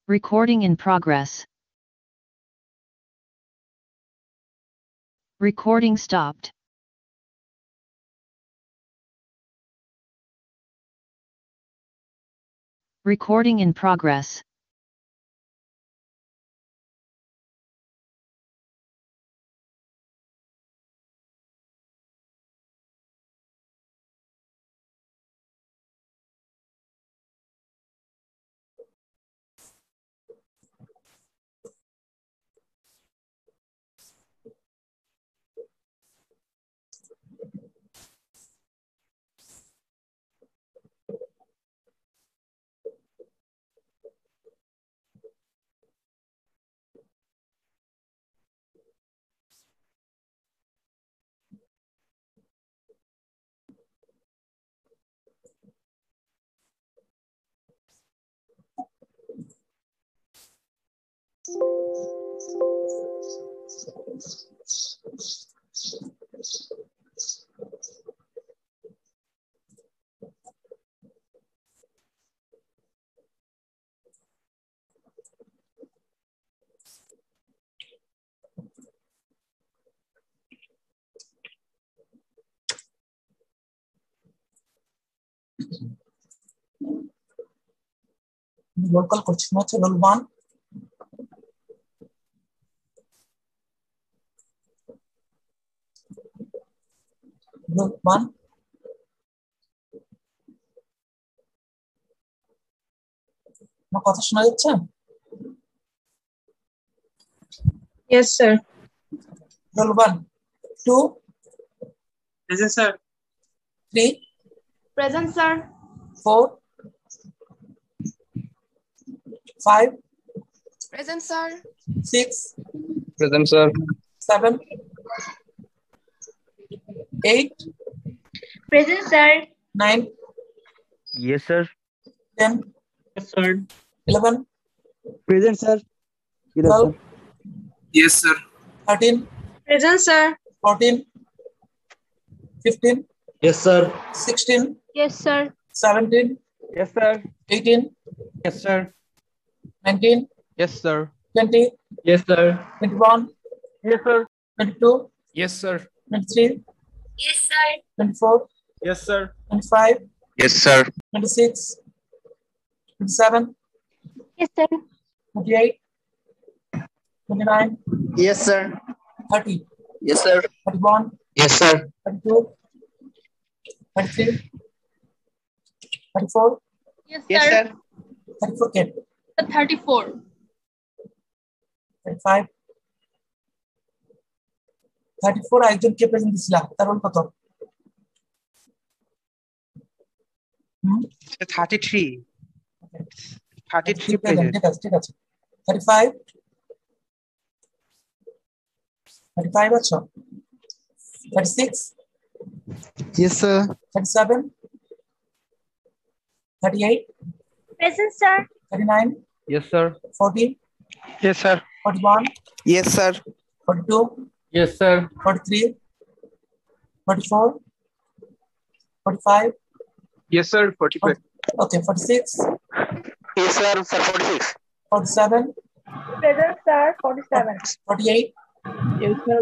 Recording in progress. Recording stopped. Recording in progress. Local question হচ্ছে roll 1 roll 1 আমার কথা শোনা যাচ্ছে? Yes, sir. Roll 1 2 Present, sir. 3 Present, sir. 4 5 Present, sir. 6 Present, sir. 7 8 Present, sir. 9 Yes, sir. 10 Yes, sir. 11 Present, sir. 12 Yes, sir. 13 Present, sir. 14 15 Yes, sir. 16 Yes, sir. 17 Yes, sir. 18 Yes, sir. 19 Yes, sir. 20 Yes, sir. 21 Yes, sir. 22 Yes, sir. 23 Yes, sir. 24 Yes, sir. 25 Yes, sir. 26 27 Yes, sir. 28 29 Yes, sir. 30 Yes, sir. 31 Yes, sir. 32 33 34 Yes, Yes, sir. sir. 34 কে 34. 35 34 একজনকে present দিছিলা তার role কত? 33. 33 ঠিক আছে present. ঠিক আছে 35 35 আচ্ছা 36 Yes, sir. 37 38 Present, sir. 39 Yes, sir. 40 Yes, sir. 41 Yes, sir. 42 Yes, sir. 43 44 45 Yes, sir. 45. okay 46 Yes, sir. 46. 47 Present, sir. 47. 48 Yes, sir.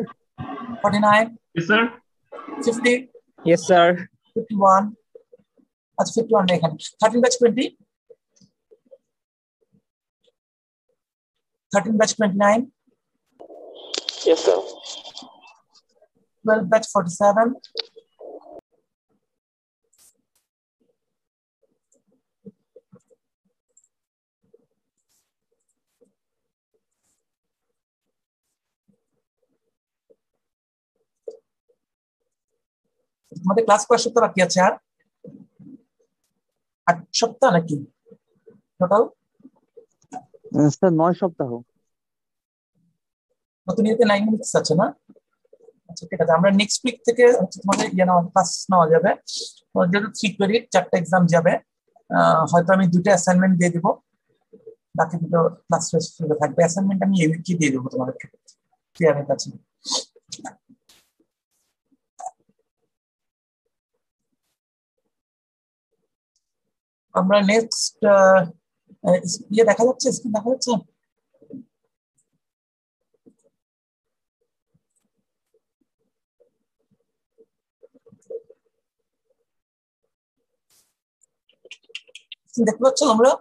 49 Yes, sir. 50 Yes, sir. 51 আচ্ছা 51 না এখানে 13 batch 20 13 batch 29 Yes, sir. 12 batch 47 আমাদের class কয় সপ্তাহ বাকি আছে আর 8 সপ্তাহ নাকি টোটাল স্যার 9 সপ্তাহ নতুন ইয়েতে 9 মিনিটস আছে না আচ্ছা ঠিক আছে আমরা নেক্সট উইক থেকে তোমাদের ক্লাস নেওয়া যাবে যেহেতু 3 ক্রেডিট 4টা এক্সাম যাবে হয়তো আমি 2টা অ্যাসাইনমেন্ট দিয়ে দিব বাকি দুটো ক্লাস টেস্ট থাকবে অ্যাসাইনমেন্ট আমি এই উইকে দিয়ে দেবো তোমাদেরকে ক্লিয়ারের কাছে আমরা নেক্সট ইয়ে দেখা যাচ্ছে, স্ক্রিন দেখা যাচ্ছে? দেখতে পাচ্ছ আমরা?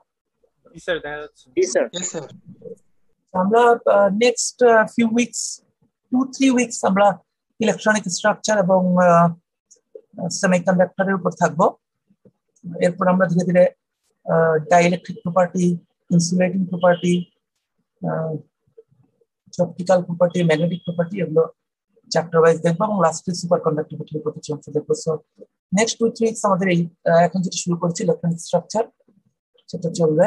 আমরা নেক্সট ফিউ উইকস 2-3 উইকস আমরা ইলেকট্রনিক স্ট্রাকচার এবং সেমিকন্ডাক্টরের উপর থাকবো। এরপর আমরা ধীরে ধীরে dielectric property, insulating property, optical property, magnetic property এগুলো চ্যাপ্টার ওয়াইজ দেখবো এবং লাস্টে সুপার কন্ডাক্টিভিটির প্রতি অংশ দেখবো। সো নেক্সট 2-3 উইকস আমাদের এই এখন যেটা শুরু করেছি ইলেকট্রনিক স্ট্রাকচার সেটা চলবে।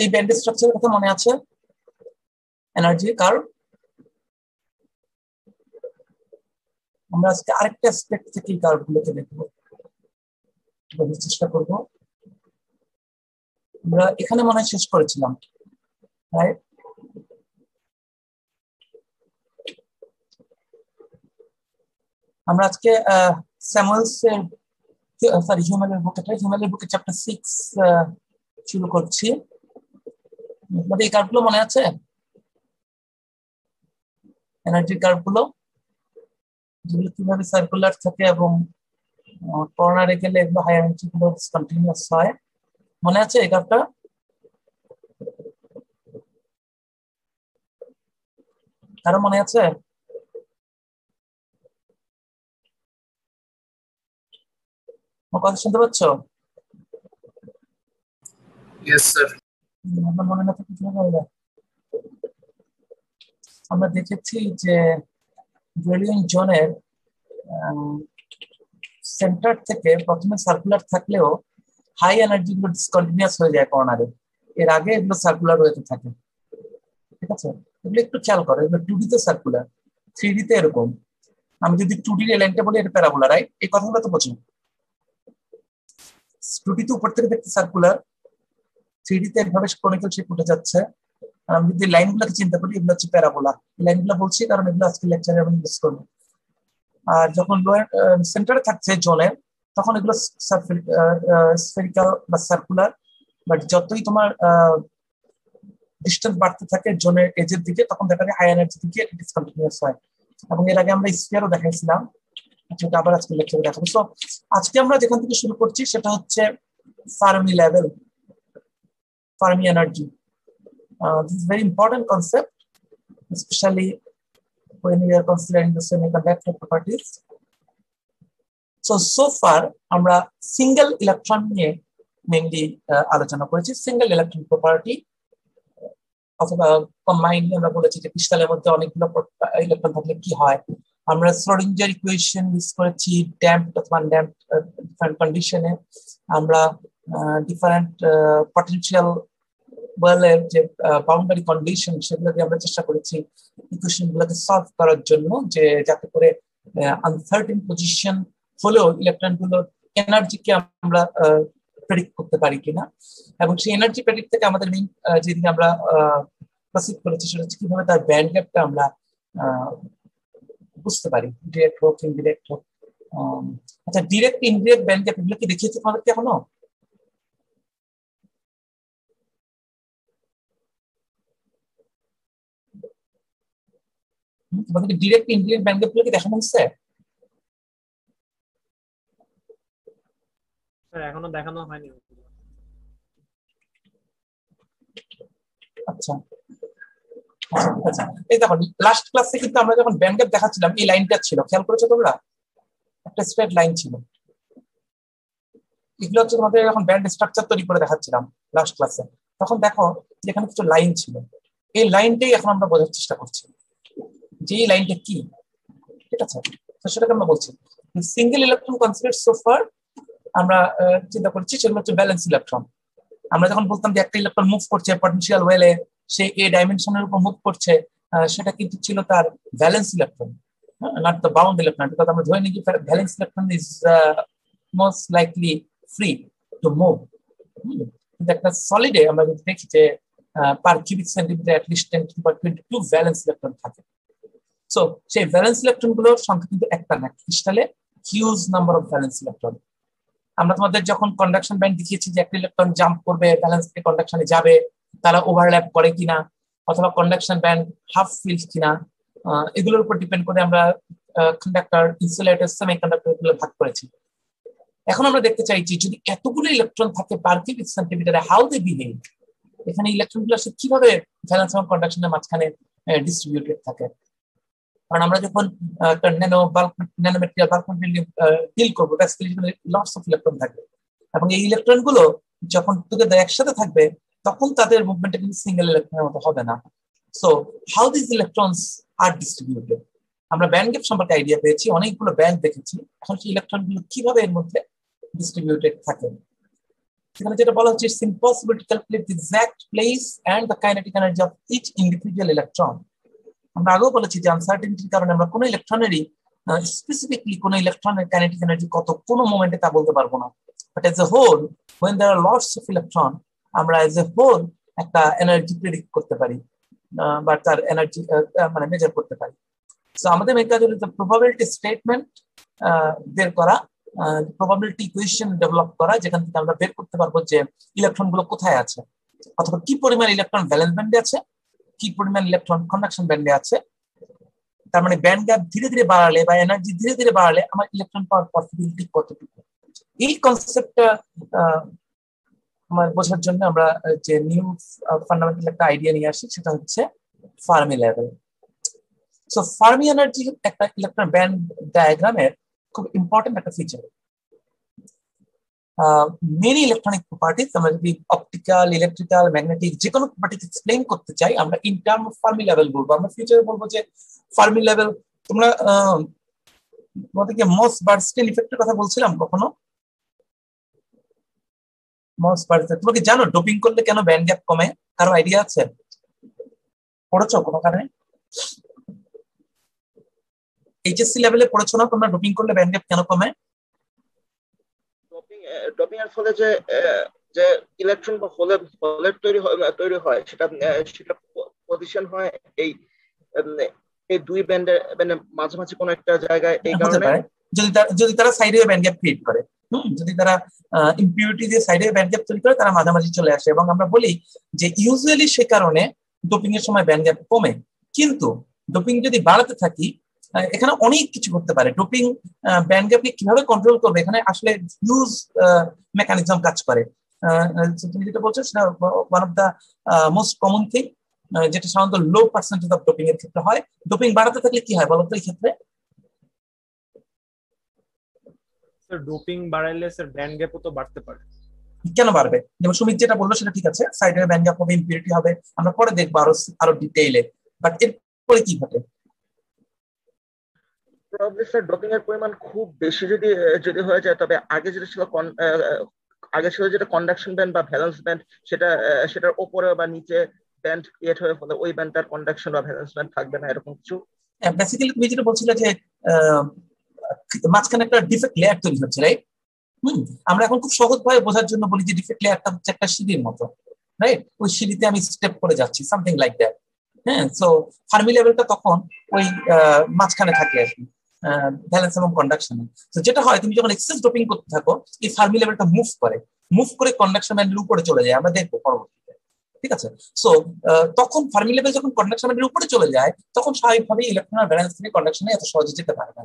এই ব্যান্ড স্ট্রাকচারের কথা মনে আছে? Energy curve. আমরা আজকে আরেকটা অ্যাসপেক্ট থেকে এই কার্ভগুলোকে দেখবো, বোঝার চেষ্টা করব। আমরা এখানে মনে হয় শেষ করেছিলাম, রাইট? আমরা আজকে স্যামুয়েলস এর হিউম্যানের বুকে চ্যাপ্টার 6 শুরু করছি। এই কার্ভগুলো মনে আছে? এনার্জি কার্ভগুলো যেগুলো কিভাবে সার্কুলার থাকে এবং কর্নারে গেলে এগুলো হাই এনার্জি গুলো কন্টিনিউয়াস হয়, মনে আছে এই কার্ভটা? কারো মনে আছে? আমার কথা শুনতে পাচ্ছ? Yes, sir. আমার মনে না থাকে কিভাবে হবে? আমরা দেখেছি যে ব্রিলিয়ান জোনের সেন্টার থেকে প্রথমে সার্কুলার থাকলেও হাই এনার্জি গুলো ডিসকন্টিনিউয়াস হয়ে যায় কর্নারে, এর আগে এগুলো সার্কুলার হয়ে থাকে। ঠিক আছে, এগুলো একটু খেয়াল করো, এগুলো 2D তে সার্কুলার, 3D তে এরকম। আমি যদি 2D এর লাইনটা বলি এটা প্যারাবোলা, রাইট? এই কথাগুলো তো বোঝো। 2D তে উপর থেকে দেখতে সার্কুলার, 3D তে এভাবে কনিক্যাল শেপ উঠে যাচ্ছে। আর আমি যদি লাইনগুলোকে চিন্তা করি এগুলো হচ্ছে প্যারাবোলা। লাইনগুলো বলছি কারণ এগুলো আজকে লেকচারে আমি ইউজ করবো। আর যখন লোয়ার সেন্টারে থাকছে জোনের তখন এগুলো স্ফেরিক্যাল বা সার্কুলার, বাট যতই তোমার ডিস্টেন্স বাড়তে থাকে জোনের এজের দিকে তখন দেখা যায় হাই এনার্জি দিকে ডিসকন্টিনিউয়াস হয়। এবং এর আগে আমরা স্ফিয়ারও দেখাইছিলাম, সেটা আবার আজকে লেকচারে দেখাবো। সো আজকে আমরা যেখান থেকে শুরু করছি সেটা হচ্ছে Fermi level, Fermi energy. This is very important concept, especially when we are considering the semiconductor properties. So far আমরা সিঙ্গেল ইলেকট্রন নিয়ে মেইনলি আলোচনা করেছি। সিঙ্গেল ইলেকট্রন প্রপার্টি অথবা কম্বাইন্ড আমরা বলেছি যে ক্রিস্টালের মধ্যে অনেকগুলো ইলেকট্রন থাকলে কি হয়। আমরা শ্রোডিঞ্জার ইকুয়েশন ইউজ করেছি ড্যাম্পড অথবা আনড্যাম্পড ডিফারেন্ট কন্ডিশনে। আমরা ডিফারেন্ট পটেনশিয়াল ওয়েলের যে বাউন্ডারি কন্ডিশন সেগুলো দিয়ে আমরা চেষ্টা করেছি ইকুয়েশন গুলোকে সলভ করার জন্য, যে যাতে করে আনসার্টেন পজিশন হলেও ইলেকট্রন গুলোর এনার্জিকে আমরা প্রেডিক্ট করতে পারি কিনা। এবং সেই এনার্জি প্রেডিক্ট থেকে আমাদের মেইন যেদিকে আমরা প্রসিড করেছি সেটা হচ্ছে কিভাবে তার ব্যান্ড গ্যাপটা আমরা বুঝতে পারি, ডিরেক্ট হোক ইনডিরেক্ট হোক। আচ্ছা, ডিরেক্ট ইনডিরেক্ট ব্যান্ড গ্যাপ এগুলো কি দেখিয়েছে তোমাদেরকে এখনো? তোমাদেরকে ডিরেক্ট ইনডিরেক্ট ব্যান্ড গ্যাপ গুলো কি দেখানো হচ্ছে? এখনো দেখানো হয়নি। আচ্ছা আচ্ছা, এই দেখো লাস্ট ক্লাসে কিন্তু আমরা যখন ব্যান্ড গ্যাপ দেখাচ্ছিলাম এই লাইনটা ছিল, খেয়াল করেছো তোমরা? একটা স্ট্রেট লাইন ছিল। এগুলো হচ্ছে তোমাদের যখন ব্যান্ড স্ট্রাকচার তৈরি করে দেখাচ্ছিলাম লাস্ট ক্লাসে, তখন দেখো যেখানে কিছু লাইন ছিল, এই লাইনটাই এখন আমরা বোঝার চেষ্টা করছি যে এই লাইনটা কি। ঠিক আছে, তো সেটাকে আমরা বলছি single electron consider so far আমরা চিন্তা করছি সেগুলো হচ্ছে ব্যালেন্স ইলেকট্রন। আমরা যখন বলতাম যে একটা ইলেকট্রন মুভ করছে পটেনশিয়াল ওয়েলে, সে এ ডাইমেনশনের উপর মুভ করছে, সেটা কিন্তু ছিল তার valence electron, not the bound electron. Because আমরা ধরে নিই যে valence electron is most likely free to move. কিন্তু একটা সলিডে আমরা যদি দেখি যে per cubic centimetre at least 10^22 valence electron থাকে। সো সেই ভ্যালেন্স ইলেকট্রন গুলোর সংখ্যা কিন্তু একটা না, ক্রিস্টালে huge number of valence electron. আমরা তোমাদের যখন কন্ডাকশন ব্যান্ড দেখিয়েছি যে একটা ইলেকট্রন জাম্প করবে, ভ্যালেন্স থেকে কন্ডাকশনে যাবে, তারা ওভারল্যাপ করে কিনা, অথবা কন্ডাকশন ব্যান্ড হাফ ফিল্ড কিনা, এগুলোর উপর ডিপেন্ড করে আমরা কন্ডাক্টর, ইনসুলেটর, সেমিকন্ডাক্টর গুলো ভাগ করেছি। এখন আমরা দেখতে চাইছি যদি এতগুলো ইলেকট্রন থাকে পার কিউবিক সেন্টিমিটারে, হাউ দে বিহেভ, এখানে ইলেকট্রন গুলো আসলে কিভাবে ভ্যালেন্স এবং কন্ডাকশনের মাঝখানে ডিস্ট্রিবিউটেড থাকে। কারণ আমরা যখন ন্যানোমেটেরিয়াল বাল্ক মেটেরিয়াল ডিল করবো, লটস অফ ইলেকট্রন থাকবে, এবং এই ইলেকট্রন গুলো যখন টুগেদার একসাথে থাকবে তখন তাদের মুভমেন্টটা কিন্তু সিঙ্গেল ইলেকট্রনের মতো হবে না। So how this electrons are distributed, আমরা ব্যান্ড গ্যাপ সম্পর্কে আইডিয়া পেয়েছি, অনেকগুলো ব্যান্ড দেখেছি, এখন সেই ইলেকট্রন গুলো কিভাবে এর মধ্যে ডিস্ট্রিবিউটেড থাকে। সেখানে যেটা বলা হচ্ছে, it's impossible to calculate the exact place and the kinetic energy of each individual electron. আমরা আগেও বলেছি যে আনসার্টেনিটির কারণে আমরা কোনো ইলেকট্রনেরই স্পেসিফিকলি কোনো ইলেকট্রনের কাইনেটিক এনার্জি কত কোনো মোমেন্টে তা বলতে পারবো না। But as a whole, when there are lots of electron, আমরা এজ এ হোল একটা এনার্জি প্রেডিক্ট করতে পারি বা তার এনার্জি মানে মেজার করতে পারি। সো আমাদের মেন কাজ হলো প্রবাবিলিটি স্টেটমেন্ট বের করা, প্রবাবিলিটি ইকুয়েশন ডেভেলপ করা, যেখান থেকে আমরা বের করতে পারবো যে ইলেকট্রন গুলো কোথায় আছে, অথবা কি পরিমাণ ইলেকট্রন ভ্যালেন্স ব্যান্ডে আছে, কি পরিমাণ ইলেকট্রন কন্ডাকশন ব্যান্ডে আছে। তার মানে ব্যান্ড গ্যাপ ধীরে ধীরে বাড়ালে বা এনার্জি ধীরে ধীরে বাড়ালে আমার ইলেকট্রন পাওয়ার পসিবিলিটি কতটুকু, এই কনসেপ্টটা আমার বোঝার জন্য আমরা যে নিউ ফান্ডামেন্টাল একটা আইডিয়া নিয়ে আসি, সেটা হচ্ছে Fermi level. So Fermi energy একটা ইলেকট্রন ব্যান্ড ডায়াগ্রামের খুব ইম্পর্টেন্ট একটা ফিচার। মেনি ইলেকট্রনিক প্রপার্টিজ, আমরা যদি অপটিক্যাল, ইলেকট্রিক্যাল, ম্যাগনেটিক যে কোনো প্রপার্টিজ এক্সপ্লেইন করতে চাই, আমরা in term of Fermi level বলবো। আমরা ফিউচারে বলবো যে ফার্মি লেভেল, তোমরা তোমাদেরকে মস বার্নস্টাইন ইফেক্টের কথা বলছিলাম কখনো? মস বার্নস্টাইন, তোমরা কি জানো ডোপিং করলে কেন ব্যান্ড গ্যাপ কমে? কারো আইডিয়া আছে? পড়েছো কোনো কারণে? এইচএসসি লেভেলে পড়েছো না তোমরা ডোপিং করলে ব্যান্ড গ্যাপ কেন কমে? ডোপিং এর ফলে যে যে ইলেকট্রন বা হোলের তৈরি হয় সেটা পজিশন হয় এই দুই ব্যান্ডের মাঝামাঝি কোনো একটা জায়গায়, এই কারণে যদি তারা সাইডে ব্যান্ড গ্যাপ ক্রিয়েট করে, যদি তারা ইমপিউরিটি দিয়ে সাইডে ব্যান্ড গ্যাপ তৈরি করে, তারা মাঝামাঝি চলে আসে, এবং আমরা বলি যে ইউজুয়ালি সে কারণে ডোপিং এর সময় ব্যান্ড গ্যাপ কমে। কিন্তু ডোপিং যদি বাড়াতে থাকি, এখানে অনেক কিছু করতে পারে। ডোপিং ব্যান্ড গ্যাপকে কিভাবে কন্ট্রোল করবে, এখানে আসলে হিউজ মেকানিজম কাজ করে। তুমি যেটা বলছো সেটা one of the most common thing, যেটা সাধারণত লো পার্সেন্টেজ অফ ডোপিং এর ক্ষেত্রে হয়। ডোপিং বাড়াতে থাকলে কি হয় বলো তো এই ক্ষেত্রে? স্যার ডোপিং বাড়াইলে স্যার ব্যান্ড গ্যাপও তো বাড়তে পারে। কেন বাড়বে? যেমন সুমিত যেটা বললো সেটা ঠিক আছে, সাইডে ব্যান্ড গ্যাপ হবে, ইম্পিউরিটি হবে, আমরা পরে দেখবো আরো ডিটেইলে। বাট এরপরে কি ঘটে? প্রবাবলি স্যার ডোপিং এর পরিমাণ খুব বেশি যদি হয়ে যায়, তবে আগে ছিল যেটা কন্ডাকশন ব্যান্ড বা ভ্যালেন্স ব্যান্ড, সেটার উপরে বা নিচে ব্যান্ড ক্রিয়েট হয়ে ফলে ওই ব্যান্ডটার কন্ডাকশন বা ভ্যালেন্স ব্যান্ড থাকবে না, এরকম কিছু। বেসিক্যালি তুমি যেটা বলছিলে যে মাঝখানে একটা ডিফেক্ট লেয়ার তৈরি হচ্ছে, রাইট? আমরা এখন খুব সহজভাবে বোঝার জন্য বলি যে ডিফেক্ট লেয়ারটা হচ্ছে একটা সিঁড়ির মতো, রাইট? ওই সিঁড়িতে আমি স্টেপ করে যাচ্ছি, সামথিং লাইক দ্যাট। হ্যাঁ, সো ফার্মি লেভেলটা তখন ওই মাঝখানে থাকে আর কি, ভ্যালেন্স এবং কন্ডাকশনে। তো যেটা হয়, তুমি যখন এক্সেস ডোপিং করতে থাকো, এই ফার্মি লেভেলটা মুভ করে কন্ডাকশন ব্যান্ডের উপরে চলে যায়, আমরা দেখবো পরবর্তীতে, ঠিক আছে? সো তখন ফার্মি লেভেল যখন কন্ডাকশন ব্যান্ডের উপরে চলে যায়, তখন স্বাভাবিকভাবেই ইলেকট্রনের ব্যালেন্স থেকে কন্ডাকশনে এত সহজে যেতে পারে না,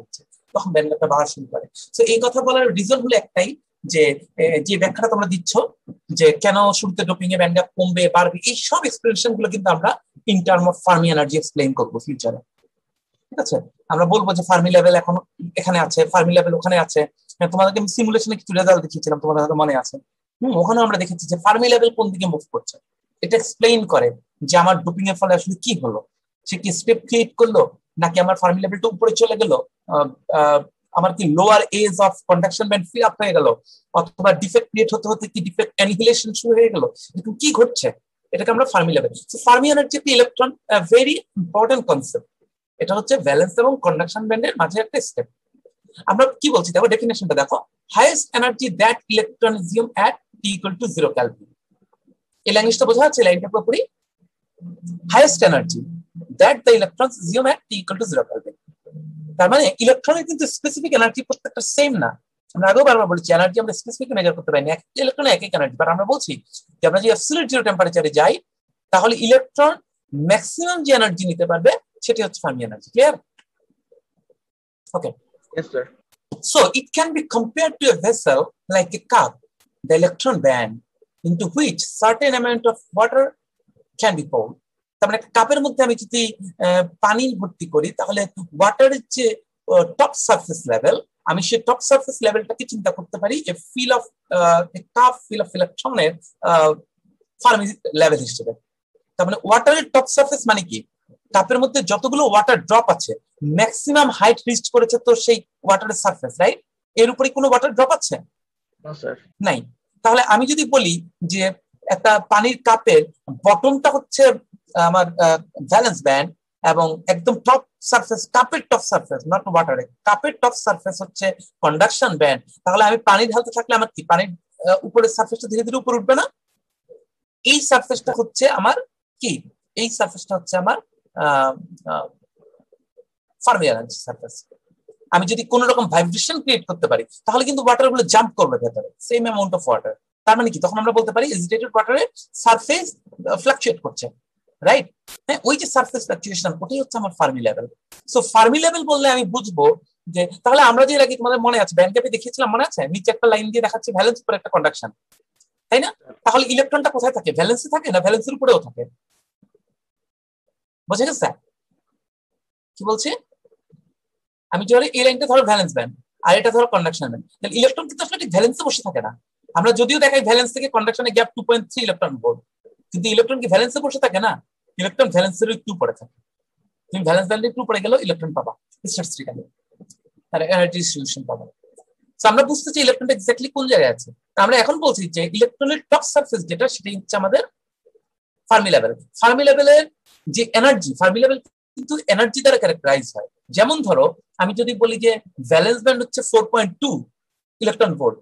তখন ব্যান্ড গ্যাপটা বাড়া শুরু করে। সো এই কথা বলার রিজন হলো একটাই, যে ব্যাখ্যাটা তোমরা দিচ্ছ যে কেন শুরুতে ডোপিং এ ব্যান্ড গ্যাপ কমবে বাড়বে, এই সব এক্সপ্লেনেশন গুলো কিন্তু আমরা in term of Fermi energy explain করবো ফিউচারে, ঠিক আছে? আমরা বলবো যে ফার্মি লেভেল এখন এখানে আছে, ফার্মি লেভেল ওখানে আছে। তোমাদেরকে আমি সিমুলেশনে কিছু রেজাল্ট দেখিয়েছিলাম, তোমাদের হয়তো মনে আছে। ওখানে আমরা দেখেছি যে ফার্মি লেভেল কোন দিকে মুভ করছে, এটা এক্সপ্লেইন করে যে আমার ডোপিং এর ফলে আসলে কি হলো। সে কি স্টেপ ক্রিয়েট করলো, নাকি আমার ফার্মি লেভেলটা উপরে চলে গেল, আমার কি lower edge of conduction band fill up হয়ে গেল, অথবা ডিফেক্ট ক্রিয়েট হতে হতে কি ডিফেক্ট অ্যানিহিলেশন শুরু হয়ে গেল, এরকম কি ঘটছে, এটাকে আমরা ফার্মি লেভেল। ফার্মি এনার্জি একটি ইলেকট্রন, ভেরি ইম্পর্টেন্ট কনসেপ্ট। এটা হচ্ছে ভ্যালেন্স এবং কন্ডাকশন ব্যান্ডের মাঝে একটা স্টেপ। আমরা কি বলছি দেখো, ডেফিনেশনটা দেখো, highest energy that electron assume at T equal to 0 kelvin. এই ল্যাঙ্গুয়েজটা বোঝা যাচ্ছে? লাইনটা পুরোপুরি highest energy that the electrons assume at T equal to 0 kelvin. তার মানে ইলেকট্রনের কিন্তু স্পেসিফিক এনার্জি প্রত্যেকটা সেম না। আমরা আগেও বারবার বলেছি এনার্জি আমরা স্পেসিফিক মেজার করতে পারি না, এক ইলেকট্রনে এক এক এনার্জি। বাট আমরা বলছি যে আমরা যদি অ্যাবসলিউট জিরো টেম্পারেচারে যাই, তাহলে ইলেকট্রন ম্যাক্সিমাম যে এনার্জি নিতে পারবে সেটি হচ্ছে Fermi energy. Clear? Okay. Yes, sir. So it can be compared to a vessel like a cup, the electron band into which certain amount of water can be poured. তার মানে কাপের মধ্যে আমি যদি পানি ভর্তি করি, তাহলে ওয়াটারের যে টপ সারফেস লেভেল, আমি সেই টপ সারফেস লেভেলটাকে চিন্তা করতে পারি a fill of cup fill of ইলেকট্রনের ফার্মি লেভেল হিসেবে। তার মানে ওয়াটারের টপ সারফেস মানে কি, কাপের মধ্যে যতগুলো ওয়াটার ড্রপ আছে ম্যাক্সিমাম হাইট রিচ করেছে তো সেই ওয়াটারের সারফেস, রাইট? এর উপরে কোনো ওয়াটার ড্রপ আছে? নাই। তাহলে আমি যদি বলি যে একটা পানির কাপের বটমটা হচ্ছে আমার ভ্যালেন্স ব্যান্ড, এবং একদম টপ সারফেস, কাপের টপ সারফেস, নট ওয়াটারে, কাপের টপ সারফেস হচ্ছে কন্ডাকশন ব্যান্ড, তাহলে আমি পানি ঢালতে থাকলে আমার কি পানির উপরের সারফেসটা ধীরে ধীরে উপরে উঠবে না? এই সারফেসটা হচ্ছে আমার কি, এই সারফেসটা হচ্ছে আমার ফার্মি এনার্জি সারফেস। আমি যদি কোন রকম ভাইব্রেশন ক্রিয়েট করতে পারি, তাহলে কিন্তু ওয়াটার গুলো জাম্প করবে ভেতরে, সেম অ্যামাউন্ট অফ ওয়াটার। তার মানে কি, তখন আমরা বলতে পারি এজিটেটেড ওয়াটারের সারফেস ফ্লাকচুয়েট করছে, রাইট? হ্যাঁ, ওই যে সারফেস ফ্লাকচুয়েশন, ওটাই হচ্ছে আমার Fermi level. So Fermi level বললে আমি বুঝবো যে, তাহলে আমরা যে আগে তোমাদের মনে আছে ব্যান্ড গ্যাপে দেখিয়েছিলাম, মনে আছে? নিচে একটা লাইন দিয়ে দেখাচ্ছে ভ্যালেন্স, উপরে একটা কন্ডাকশন, তাই না? তাহলে ইলেকট্রনটা কোথায় থাকে? ভ্যালেন্সে থাকে না ভ্যালেন্সের উপরেও থাকে? বোঝা গেছে কি বলছি? আমি যদি এই লাইনটা ধরো ভ্যালেন্স ব্যান্ড আর এটা ধরো কন্ডাকশন ব্যান্ড, তাহলে ইলেকট্রন কিন্তু আসলে ভ্যালেন্সে বসে থাকে না। আমরা যদিও দেখাই ভ্যালেন্স থেকে কন্ডাকশনে গ্যাপ 2.3 ইলেকট্রন ভোল্ট, কিন্তু ইলেকট্রন কি ভ্যালেন্সে বসে থাকে না? ইলেকট্রন ভ্যালেন্সের একটু পড়ে থাকে। তুমি ভ্যালেন্স ব্যান্ডে একটু পড়ে গেলেও ইলেকট্রন পাবা স্ট্যাটিস্টিক্যালি, তার এনার্জি ডিস্ট্রিবিউশন পাবা। সো আমরা বুঝতে চাই ইলেকট্রনটা এক্স্যাক্টলি কোন জায়গায় আছে। আমরা এখন বলছি যে ইলেকট্রনের টপ সারফেস যেটা, সেটা হচ্ছে আমাদের ফার্মি লেভেল। ফার্মি লেভেলের যে এনার্জি, ফার্মি লেভেল কিন্তু এনার্জি দ্বারা ক্যারেক্টারাইজ হয়। যেমন ধরো আমি যদি বলি যে ভ্যালেন্স ব্যান্ড হচ্ছে 4.2 electron volt,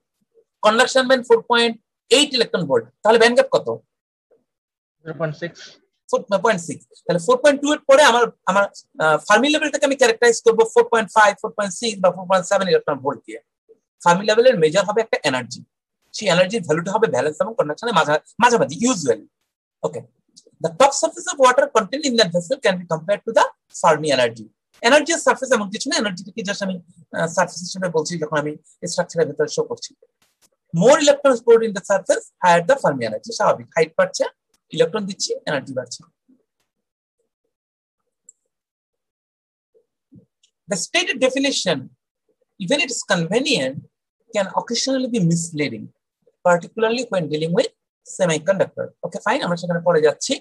conduction band 4.8 electron volt, তাহলে ব্যান্ড গ্যাপ কত? 4.6। তাহলে 4.2 এর পরে আমার ফার্মি লেভেলটাকে আমি ক্যারেক্টারাইজ করব 4.5, 4.6 বা 4.7 ইলেকট্রন ভোল্ট দিয়ে। ফার্মি লেভেলের মেজার হবে একটা এনার্জি, সেই এনার্জির ভ্যালুটা হবে ভ্যালেন্স এবং কন্ডাকশনের মাঝামাঝি usually. Okay, the top surface of water contained in that vessel can be compared to the Fermi energy. Energy surface এমন কিছু না, এনার্জিটাকে জাস্ট আমি সারফেস হিসেবে বলছি যখন আমি স্ট্রাকচারের ভিতরে শো করছি। More electron stored in the surface, higher the Fermi energy. স্বাভাবিক, হাইট বাড়ছে, ইলেকট্রন দিচ্ছি, এনার্জি বাড়ছে। The stated definition, even it is convenient, can occasionally be misleading, particularly when dealing with semiconductor. Okay, fine, আমরা সেখানে পরে যাচ্ছি।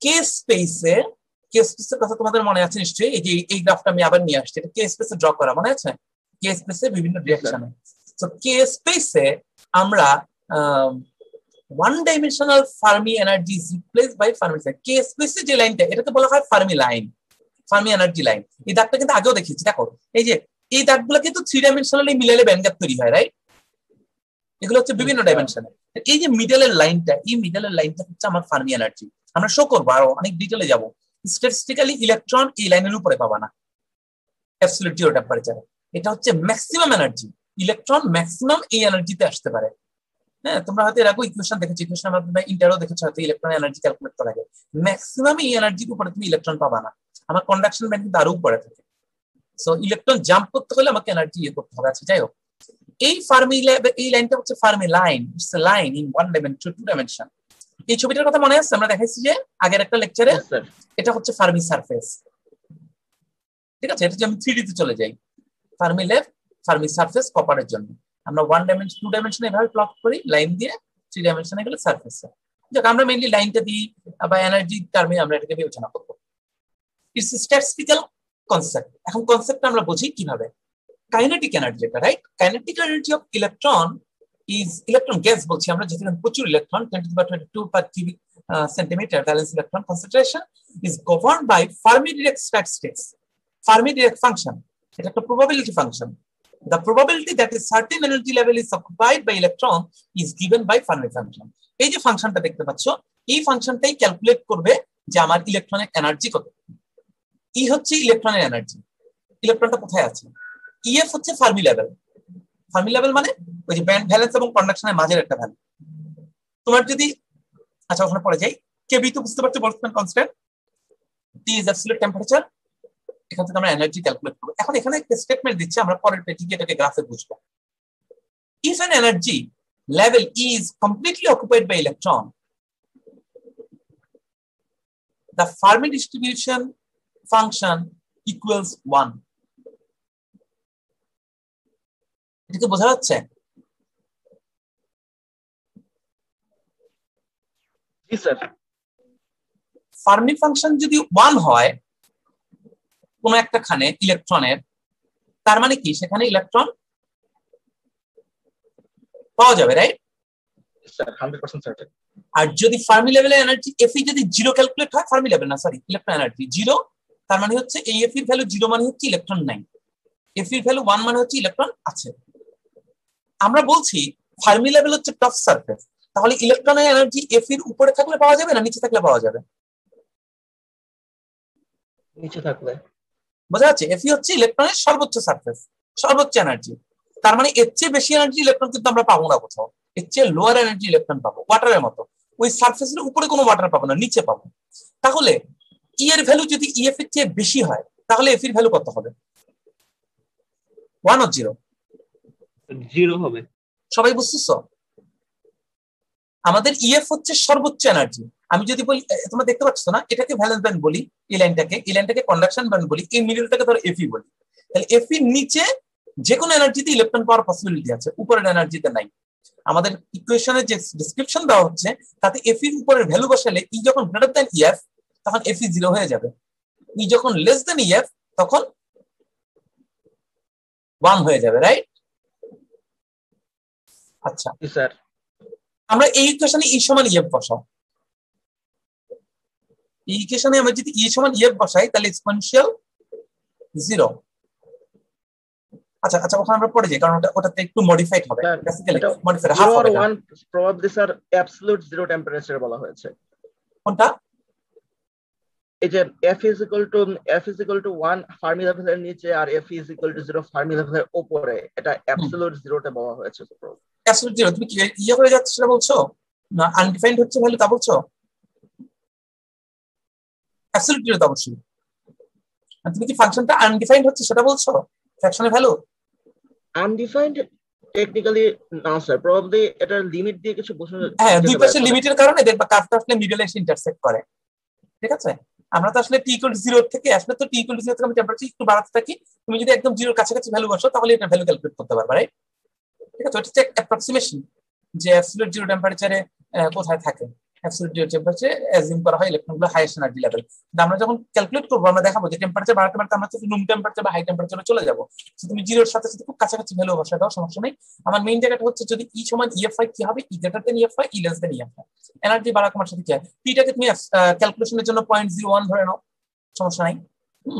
কে স্পেসে, কে স্পেসের কথা তোমাদের মনে আছে নিশ্চয়ই। এই যে এই গ্রাফটা আমি আবার নিয়ে আসছি, এটা কে স্পেসে ড্র করা মনে আছে? কে স্পেসে বিভিন্ন ডিরেকশনে। সো কে স্পেসে আমরা one dimensional Fermi energy is replaced by Fermi line. K স্পেসে যে লাইনটা, এটাকে বলা হয় Fermi line, Fermi energy line. এই দাগটা কিন্তু আগেও দেখিয়েছি, দেখো এই যে এই দাগগুলো কিন্তু 3 ডাইমেনশনালি মিলালে ব্যান্ড গ্যাপ তৈরি হয়, রাইট? এগুলো হচ্ছে বিভিন্ন ডাইমেনশনে। এই যে মিডলের লাইনটা, এই মিডলের লাইনটা হচ্ছে আমার ফার্মি এনার্জি। আমরা শো করবো, আরো অনেক ডিটেলে যাবো। স্ট্যাটিস্টিক্যালি ইলেকট্রন এই লাইনের উপরে পাবা না অ্যাবসলিউট জিরো টেম্পারেচারে। এটা হচ্ছে ম্যাক্সিমাম এনার্জি, ইলেকট্রন ম্যাক্সিমাম এই এনার্জিতে আসতে পারে। হ্যাঁ, তোমরা হয়তো এর আগে ইকুয়েশন দেখেছো, ইকুয়েশনের মাধ্যমে ইন্টারও দেখেছো হয়তো, ইলেকট্রনের এনার্জি ক্যালকুলেট করা যায়। ম্যাক্সিমাম এই এনার্জির উপরে তুমি ইলেকট্রন পাবা না। আমার কন্ডাকশন ব্যান্ড কিন্তু আরো উপরে থাকে। সো ইলেকট্রন জাম্প করতে হলে আমাকে এনার্জি ইয়ে করতে হবে। আচ্ছা, যাই হোক, এই ফার্মি এই লাইনটা হচ্ছে Fermi line, it's a line in one dimension, two dimension. এই ছবিটার কথা মনে আছে? আমরা দেখাইছি যে আগের একটা লেকচারে, এটা হচ্ছে ফার্মি সারফেস। ঠিক আছে, এটা যে আমি 3D তে চলে যাই, ফার্মি লেফট, ফার্মি সারফেস কপারের জন্য আমরা ওয়ান ডাইমেনশন, টু ডাইমেনশন এভাবে প্লট করি লাইন দিয়ে, 3 ডাইমেনশনে গেলে সারফেস। যাক, আমরা মেইনলি লাইনটা দিই বা এনার্জি টার্মে আমরা এটাকে বিবেচনা করবো। It's statistical concept. এখন কনসেপ্টটা আমরা বুঝি কিভাবে। Kinetic energy, right? Kinetic energy of electron is, electron gas বলছি আমরা, যেখানে প্রচুর electron 10^22 per cubic centimeter valence electron concentration is governed by Fermi-Dirac statistics. Fermi-Dirac function, এটা একটা probability function. The probability that a certain energy level is occupied by electron is given by Fermi function. এই যে ফাংশনটা দেখতে পাচ্ছ, এই ফাংশনটাই calculate করবে যে আমার ইলেকট্রনের এনার্জি কত। ই হচ্ছে ইলেকট্রনের এনার্জি, ইলেকট্রনটা কোথায় আছে। ইএফ হচ্ছে ফার্মি লেভেল। ফার্মি লেভেল মানে ওই যে ব্যান্ড ভ্যালেন্স এবং কন্ডাকশনের মাঝের একটা ভ্যালু। তোমার যদি, আচ্ছা ওখানে পড়ে যাই, কেবি তো বুঝতে পারছো, Boltzmann constant, T is absolute temperature, এখান থেকে আমরা এনার্জি ক্যালকুলেট করব। এখন এখানে একটা স্টেটমেন্ট দিচ্ছে, আমরা পরের পেজে গিয়ে এটাকে গ্রাফে বুঝবো। If an energy level E is completely occupied by electron, the Fermi distribution function equals 1. এটা কি বোঝা যাচ্ছে? জি স্যার। ফার্মি ফাংশন যদি 1 হয় কোন একটা খানে ইলেকট্রনের, তার মানে কি সেখানে ইলেকট্রন পাওয়া যাবে, রাইট? Sir 100% certain. আর যদি ফার্মি লেভেলের এনার্জি এফ যদি 0 ক্যালকুলেট হয়, ফার্মি লেভেল না সরি ইলেকট্রন এনার্জি 0, তার মানে হচ্ছে এই এফ এর ভ্যালু 0 মানে হচ্ছে ইলেকট্রন নাই, এফ এর ভ্যালু 1 মানে হচ্ছে ইলেকট্রন আছে। আমরা বলছি ফার্মি লেভেল হচ্ছে টপ সারফেস, তাহলে ইলেকট্রনের এনার্জি এফ এর উপরে থাকলে পাওয়া যাবে না নিচে থাকলে পাওয়া যাবে? নিচে থাকলে। বোঝা যাচ্ছে? এফ হচ্ছে ইলেকট্রনের সর্বোচ্চ সারফেস, সর্বোচ্চ এনার্জি। তার মানে এর চেয়ে বেশি এনার্জি ইলেকট্রন কিন্তু আমরা পাবো না কোথাও, এর চেয়ে লোয়ার এনার্জি ইলেকট্রন পাবো, ওয়াটারের মতো। ওই সারফেসের উপরে কোনো ওয়াটার পাবো না, নিচে পাবো। তাহলে ই এর ভ্যালু যদি ইএফ এর চেয়ে বেশি হয়, তাহলে এফ এর ভ্যালু কত হবে? 1 ও 0? 0 হবে। সবাই বুঝতেছো? আমাদের ইএফ হচ্ছে সর্বোচ্চ এনার্জি। আমি যদি বলি, তোমরা দেখতে পাচ্ছ না, এটাকে ভ্যালেন্স ব্যান্ড বলি, এই লাইনটাকে কন্ডাকশন ব্যান্ড বলি, এই মিডলটাকে ধরো এফই বলি। তাহলে এফই নিচে যে কোনো এনার্জিতে ইলেকট্রন পাওয়ার পসিবিলিটি আছে, উপরের এনার্জিতে নাই। আমাদের ইকুয়েশনের যে ডেসক্রিপশন দেওয়া হচ্ছে তাতে এফি এর উপরের ভ্যালু বসালে ই যখন গ্রেটার দ্যান ইএফ তখন এফি 0 হয়ে যাবে, ই যখন লেস দ্যান ইএফ তখন 1 হয়ে যাবে, রাইট? আচ্ছা স্যার, আমরা এই ইকুয়েশনে ই সমান ইএফ বসাও। এই ইকুয়েশনে আমরা যদি ই সমান ইএফ বসাই তাহলে এক্সপোনেনশিয়াল 0। আচ্ছা আচ্ছা, ওখানে আমরা পড়ে যাই কারণ ওটাতে একটু মডিফাইড হবে, বেসিক্যালি মডিফাইড হাফ হবে। 1 প্রবাবলি স্যার অ্যাবসলিউট 0 টেম্পারেচার বলা হয়েছে। কোনটা? এই যে F is equal to 1 Fermi লেভেলের নিচে আর F is equal to 0 Fermi লেভেলের উপরে, এটা অ্যাবসলিউট 0 তে বলা হয়েছে। অ্যাবসলিউট 0 তুমি কি ইয়ে হয়ে যাচ্ছে সেটা বলছো, না আনডিফাইন্ড হচ্ছে ভ্যালু তা বলছো? অ্যাবসলিউট 0 তা অবশ্যই। আর তুমি কি ফাংশনটা আনডিফাইন্ড হচ্ছে সেটা বলছো, ফ্র্যাকশনের ভ্যালু আনডিফাইন্ড টেকনিক্যালি না স্যার, প্রবাবলি এটা লিমিট দিয়ে কিছু বোঝানো। হ্যাঁ, দুই পাশে লিমিটের কারণে দেখবা কার্ভটা আসলে মিডলে এসে ইন্টারসেক্ট করে, ঠিক আছে? আমরা তো আসলে t = 0 থেকে আসলে তো t = 0 থেকে আমি টেম্পারেচার একটু বাড়াতে থাকি, তুমি যদি একদম 0 এর কাছাকাছি ভ্যালু বসাও তাহলে এটা ভ্যালু ক্যালকুলেট করতে পারবে, রাইট? ঠিক আছে, এটা হচ্ছে অ্যাপ্রক্সিমেশন যে অ্যাবসলিউট 0 টেম্পারেচারে কোথায় থাকে। অ্যাবসলিউট 0 টেম্পারেচারে অ্যাজিউম করা হয় ইলেকট্রনগুলো হাইয়েস্ট এনার্জি লেভেল। আমরা যখন ক্যালকুলেট করব আমরা দেখাবো যে টেম্পারেচার বাড়াতে বাড়াতে আমরা তো রুম টেম্পারেচার বা হাই টেম্পারেচারে চলে যাব। তুমি 0 এর সাথে সাথে খুব কাছাকাছি ভ্যালু বসায় দাও, সমস্যা নেই। আমার মেইন জায়গাটা হচ্ছে যদি ই সমান ইএফ হয় কি হবে, ই গ্রেটার দেন ইএফ হয়, ই লেস দেন ইএফ হয়। এনার্জি বাড়া কমার সাথে কি হয়, টিটাকে তুমি ক্যালকুলেশনের জন্য 0.01 ধরে নাও, সমস্যা নাই।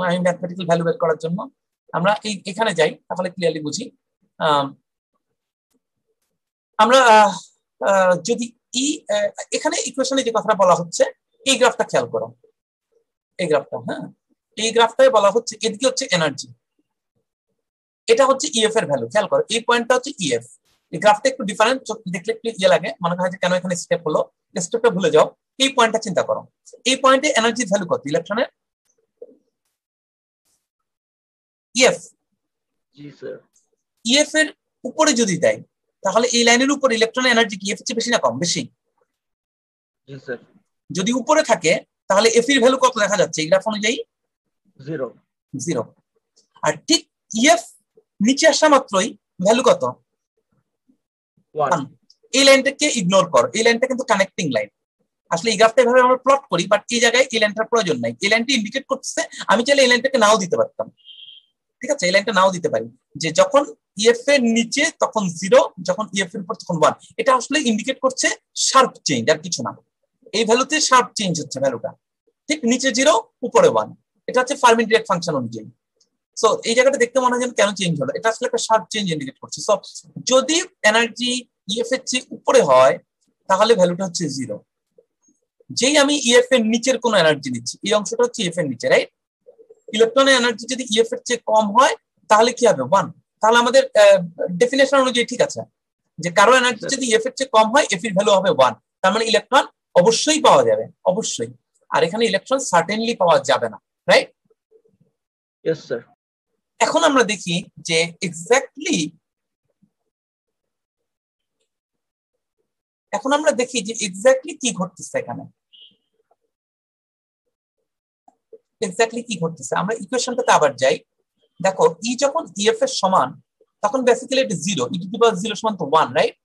আমি ম্যাথমেটিক্যাল ভ্যালু বের করার জন্য আমরা এখানে যাই তাহলে ক্লিয়ারলি বুঝি। আমরা যদি ই এখানে ইকুয়েশনে যে কথাটা বলা হচ্ছে এই গ্রাফটা খেয়াল করো, এই গ্রাফটা, হ্যাঁ এই গ্রাফটাই বলা হচ্ছে এদিকে হচ্ছে এনার্জি, এটা হচ্ছে ইএফ এর ভ্যালু। খেয়াল করো এই পয়েন্টটা হচ্ছে ইএফ। এই গ্রাফটা একটু ডিফারেন্ট, দেখলে একটু ইয়ে লাগে, মনে হয় যে কেন এখানে স্টেপ হলো, স্টেপটা ভুলে যাও। এই পয়েন্টটা চিন্তা করো, এই পয়েন্টে এনার্জির ভ্যালু কত ইলেকট্রনের? ইএফ। জি স্যার। ইএফ এর উপরে যদি দেয় তাহলে এই লাইনের উপর ইলেকট্রনের এনার্জি কি এফ এর চেয়ে বেশি না কম? বেশি। জি স্যার। যদি উপরে থাকে তাহলে এফ এর ভ্যালু কত দেখা যাচ্ছে এই গ্রাফ অনুযায়ী? 0। আর ঠিক ইএফ নিচে আসা মাত্রই ভ্যালু কত? 1। এই লাইনটাকে ইগনোর করো, এই লাইনটা কিন্তু কানেক্টিং লাইন। আসলে এই গ্রাফটা এভাবে আমরা প্লট করি, বাট এই জায়গায় এই লাইনটার প্রয়োজন নাই। এই লাইনটি ইন্ডিকেট করতেছে, আমি চাইলে এই লাইনটাকে নাও দিতে পারতাম, ঠিক আছে, এই লাইনটা নাও দিতে পারি, যে যখন ইএফ এর নিচে তখন 0, যখন ইএফ এর উপর তখন 1। এটা আসলে ইন্ডিকেট করছে শার্প চেঞ্জ, আর কিছু না। এই ভ্যালুতে শার্প চেঞ্জ হচ্ছে ভ্যালুটা, ঠিক, নিচে 0 উপরে 1। এটা হচ্ছে ফার্মি ডিরেক্ট ফাংশন অনুযায়ী। সো এই জায়গাটা দেখতে মনে হয় যেন কেন চেঞ্জ হলো, এটা আসলে একটা শার্প চেঞ্জ ইন্ডিকেট করছে। সো যদি এনার্জি ইএফ এর চেয়ে উপরে হয় তাহলে ভ্যালুটা হচ্ছে 0। যেই আমি ইএফ এর নিচের কোনো এনার্জি দিচ্ছি, এই অংশটা হচ্ছে ইএফ এর নিচে, রাইট? ইলেকট্রনের এনার্জি যদি ইএফ এর চেয়ে কম হয় তাহলে কি হবে? 1। তাহলে আমাদের ডেফিনেশন অনুযায়ী ঠিক আছে, যে কারো এনার্জি যদি ইএফ এর চেয়ে কম হয় এফ এর ভ্যালু হবে 1। তার মানে ইলেকট্রন অবশ্যই পাওয়া যাবে, অবশ্যই। আর এখানে ইলেকট্রন সার্টেনলি পাওয়া যাবে না, রাইট? Yes sir. এখন আমরা দেখি যে এক্স্যাক্টলি কি ঘটতেছে এখানে, এক্স্যাক্টলি কি ঘটতেছে। আমরা ইকুয়েশনটাতে আবার যাই। দেখো ই যখন ইএফ এর সমান তখন বেসিক্যালি এটা 0, ই টু দি পাওয়ার 0 সমান তো 1, রাইট?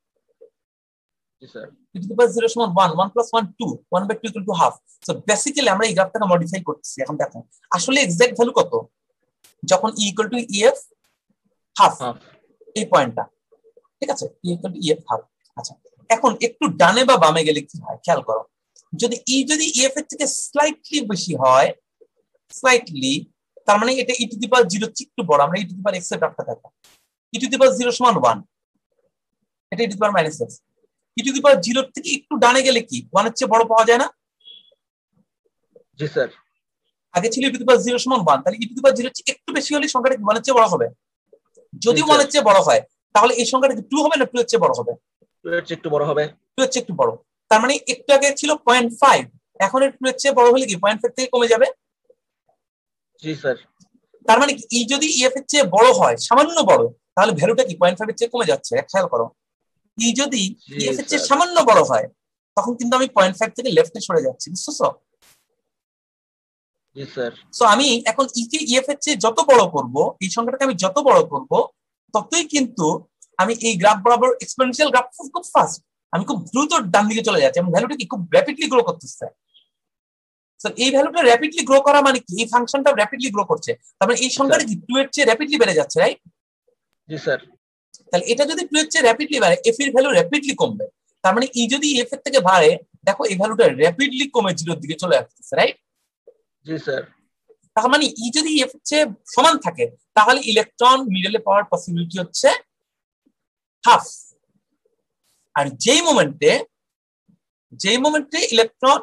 জি sir. E to the power 0 সমান 1, 1 + 1 2, 1/2 equal to half. So basically আমরা এই গ্রাফটাকে মডিফাই করতেছি। এখন দেখো আসলে এক্সাক্ট ভ্যালু কত, যখন ই ইকুয়াল টু ইএফ হাফ, এই পয়েন্টটা, ঠিক আছে, ই ইকুয়াল টু ইএফ হাফ। আচ্ছা, এখন একটু ডানে বা বামে গেলে কি হয় খেয়াল করো। যদি ইএফ এর থেকে স্লাইটলি বেশি হয়, স্লাইটলি, তার মানে এটা ই টু দি পাওয়ার 0 একটু বড়। আমরা ই টু দি পাওয়ার এক্স এর গ্রাফটা দেখো, ই টু দি পাওয়ার 0 সমান 1, এটা E to the power -x। E to the power 0 থেকে একটু ডানে গেলে কি 1 এর চেয়ে বড় পাওয়া যায় না? জি স্যার। আগে ছিল ই টু দি পাওয়ার 0 সমান 1, তাহলে ই টু দি পাওয়ার 0 চেয়ে একটু বেশি হলে সংখ্যাটা 1 এর চেয়ে বড় হবে। যদি 1 এর চেয়ে বড় হয় তাহলে এই সংখ্যাটা 2 হবে না 2 এর চেয়ে বড় হবে? 2 এর চেয়ে একটু বড় হবে। 2 এর চেয়ে একটু বড়। তার মানে একটু আগে ছিল 0.5, এখন এর 2 এর চেয়ে বড় হলে কি 0.5 থেকে কমে যাবে? জি স্যার। তার মানে ই যদি ইএফ এর চেয়ে বড় হয়, সামান্য বড়, তাহলে ভ্যালুটা কি 0.5 এর চেয়ে কমে যাচ্ছে। খেয়াল করো, ই যদি ইএফ এর চেয়ে সামান্য বড় হয় তখন কিন্তু আমি 0.5 থেকে লেফটে সরে যাচ্ছি, বুঝছো? জি স্যার। সো আমি এখন ই কে ইএফ এর চেয়ে যত বড় করব, এই সংখ্যাটাকে আমি যত বড় করব, ততই কিন্তু আমি এই গ্রাফ বরাবর এক্সপোনেনশিয়াল গ্রাফ খুব ফাস্ট, আমি খুব দ্রুত ডান দিকে চলে যাচ্ছি এবং ভ্যালুটা কি খুব র্যাপিডলি গ্রো করতেছে। সো এই ভ্যালুটা র্যাপিডলি গ্রো করা মানে কি, এই ফাংশনটা র্যাপিডলি গ্রো করছে, তার মানে এই সংখ্যাটা কি 2 এর চেয়ে র্যাপিডলি বেড়ে যাচ্ছে, রাইট? জি স্যার। তাহলে এটা যদি 2 এর চেয়ে র্যাপিডলি বাড়ে, এফ এর ভ্যালু র্যাপিডলি কমবে। তার মানে ই যদি এফ এর থেকে বাড়ে, দেখো এই ভ্যালুটা র্যাপিডলি কমে 0 এর দিকে চলে আসছে, রাইট? জি স্যার। তার মানে ই যদি এফ এর চেয়ে সমান থাকে তাহলে ইলেকট্রন মিডলে পাওয়ার পসিবিলিটি হচ্ছে হাফ। আর যেই মোমেন্টে ইলেকট্রন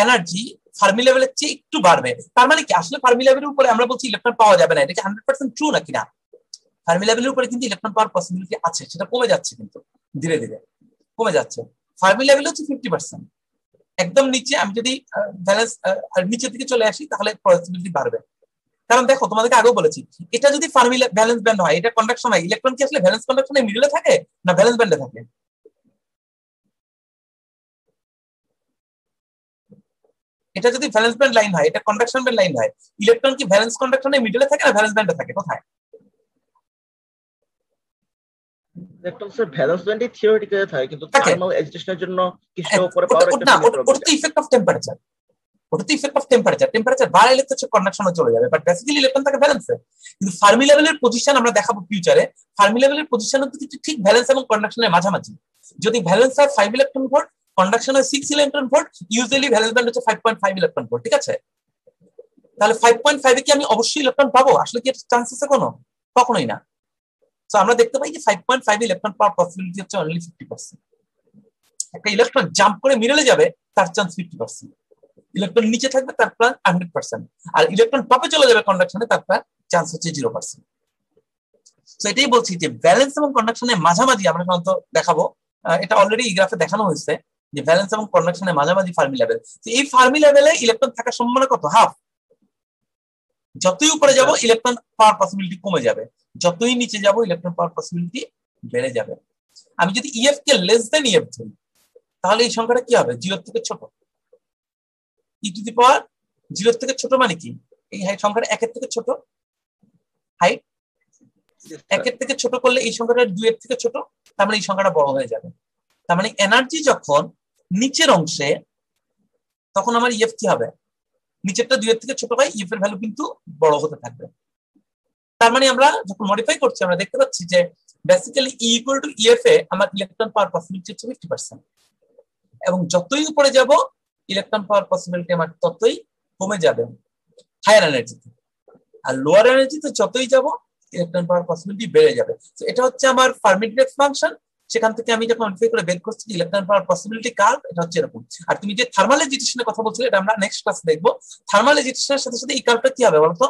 এনার্জি ফার্মি লেভেলের চেয়ে একটু বাড়বে, তার মানে কি আসলে ফার্মি লেভেলের উপরে আমরা বলছি ইলেকট্রন পাওয়া যাবে না, এটা কি 100% ট্রু নাকি না? ফার্মি লেভেলের উপরে কিন্তু ইলেকট্রন পাওয়ার পসিবিলিটি আছে, সেটা কমে যাচ্ছে, কিন্তু ধীরে ধীরে কমে যাচ্ছে। ফার্মি লেভেল হচ্ছে 50%। একদম নিচে আমি যদি ব্যালেন্স নিচের দিকে চলে আসি তাহলে পসিবিলিটি বাড়বে। কারণ দেখো তোমাদেরকে আগেও বলেছি, এটা যদি ফার্মি ব্যালেন্স ব্যান্ড হয়, এটা কন্ডাকশন হয়, ইলেকট্রন কি আসলে ব্যালেন্স কন্ডাকশনের মিডলে থাকে না ব্যালেন্স ব্যান্ডে থাকে? এটা যদি ভ্যালেন্স ব্যান্ড লাইন হয়, এটা কন্ডাকশন ব্যান্ড লাইন হয়, ইলেকট্রন কি ভ্যালেন্স কন্ডাকশনের মিডলে থাকে না ভ্যালেন্স ব্যান্ডে থাকে? কোথায়? ইলেকট্রন স্যার ভ্যালেন্স ব্যান্ডে থিওরিটিক্যালি থাকে, কিন্তু থার্মাল এক্সিটেশনের জন্য কিছুটা উপরে পাওয়ার একটা ওটা তো ইফেক্ট অফ টেম্পারেচার, ওটা তো ইফেক্ট অফ টেম্পারেচার বাড়াইলে তো কন্ডাকশনে চলে যাবে, বাট বেসিক্যালি ইলেকট্রন থাকে ব্যালেন্সে। কিন্তু ফার্মি লেভেলের পজিশন আমরা দেখাবো ফিউচারে, ফার্মি লেভেলের পজিশন হচ্ছে ঠিক ভ্যালেন্স এবং কন্ডাকশনের মাঝামাঝি। যদি ভ্যালেন্স হয় 5 ইলেকট্রন ভোল্ট, কন্ডাকশন হয় 6 electron volt, usually valence band হচ্ছে 5.5 ইলেকট্রন ভোল্ট, ঠিক আছে? তাহলে 5.5 এ কি আমি অবশ্যই ইলেকট্রন পাবো? আসলে কি চান্স আছে কোনো? কখনোই না। সো আমরা দেখতে পাই যে 5.5 ইলেকট্রন পাওয়ার পসিবিলিটি হচ্ছে অনলি 50%। একটা ইলেকট্রন জাম্প করে মিডলে যাবে তার চান্স 50%, ইলেকট্রন নিচে থাকবে তার প্রায় 100%, আর ইলেকট্রন টপে চলে যাবে কন্ডাকশনে তার প্রায় চান্স হচ্ছে 0%। সো এটাই বলছি যে ব্যালেন্স এবং কন্ডাকশনের মাঝামাঝি আমরা সাধারণত দেখাবো, এটা অলরেডি এই গ্রাফে দেখানো হয়েছে যে ব্যালেন্স এবং কন্ডাকশনের মাঝামাঝি ফার্মি লেভেল। তো এই ফার্মি লেভেলে ইলেকট্রন থাকার সম্ভাবনা কত? হাফ। যতই উপরে যাব ইলেকট্রন পাওয়ার পসিবিলিটি কমে যাবে, যতই নিচে যাব ইলেকট্রন পাওয়ার পসিবিলিটি বেড়ে যাবে। আমি যদি EF k less than EF ধরি তাহলে এই সংখ্যাটা কি হবে? 0 থেকে ছোট। ই টু দি পাওয়ার 0 থেকে ছোট মানে কি? এই সংখ্যাটা 1 এর থেকে ছোট, হাইট 1 এর থেকে ছোট করলে এই সংখ্যাটা 2 এর থেকে ছোট, তার মানে এই সংখ্যাটা বড় হয়ে যাবে। তার মানে এনার্জি যখন নিচের অংশে তখন আমার ইএফ কি হবে, নিচেরটা 2 এর থেকে ছোট হয়, ইএফ এর ভ্যালু কিন্তু বড় হতে থাকবে। তার মানে আমরা যখন মডিফাই করছি আমরা দেখতে পাচ্ছি যে basically E equal to EF এ আমার ইলেকট্রন পাওয়ার পসিবিলিটি হচ্ছে 50%, এবং যতই উপরে যাব ইলেকট্রন পাওয়ার পসিবিলিটি আমার ততই কমে যাবে হায়ার এনার্জিতে, আর লোয়ার এনার্জিতে যতই যাব ইলেকট্রন পাওয়ার পসিবিলিটি বেড়ে যাবে। তো এটা হচ্ছে আমার ফার্মি ডিরেক্ট ফাংশন। সেখান থেকে আমি যখন মডিফাই করে বের করছি ইলেকট্রন পাওয়ার পসিবিলিটি কার্ভ, এটা হচ্ছে এরকম। আর তুমি যে থার্মাল এজিটেশনের কথা বলছিলে এটা আমরা নেক্সট ক্লাসে দেখবো। থার্মাল এজিটেশনের সাথে সাথে এই কার্ভটা কি হবে বলতো,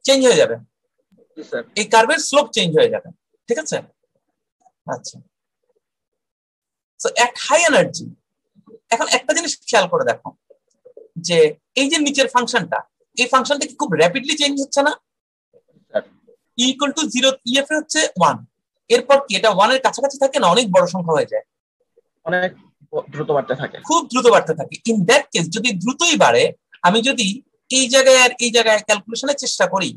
চেঞ্জ হয়ে যাবে, এই কার্ভের স্লোপ চেঞ্জ হয়ে যাবে, ঠিক আছে? আচ্ছা, সো এট হাই এনার্জি এখন একটা জিনিস খেয়াল করে দেখো যে এই যে নিচের ফাংশনটা, এই ফাংশনটা কি খুব র্যাপিডলি চেঞ্জ হচ্ছে না? ই ইকুয়াল টু 0 ইএফ এ হচ্ছে 1, এরপর কি এটা 1 এর কাছাকাছি থাকে না অনেক বড় সংখ্যা হয়ে যায়? অনেক দ্রুত বাড়তে থাকে, খুব দ্রুত বাড়তে থাকে। ইন দ্যাট কেস যদি দ্রুতই বাড়ে, আমি যদি এই জায়গায় আর এই জায়গায় ক্যালকুলেশনের চেষ্টা করি,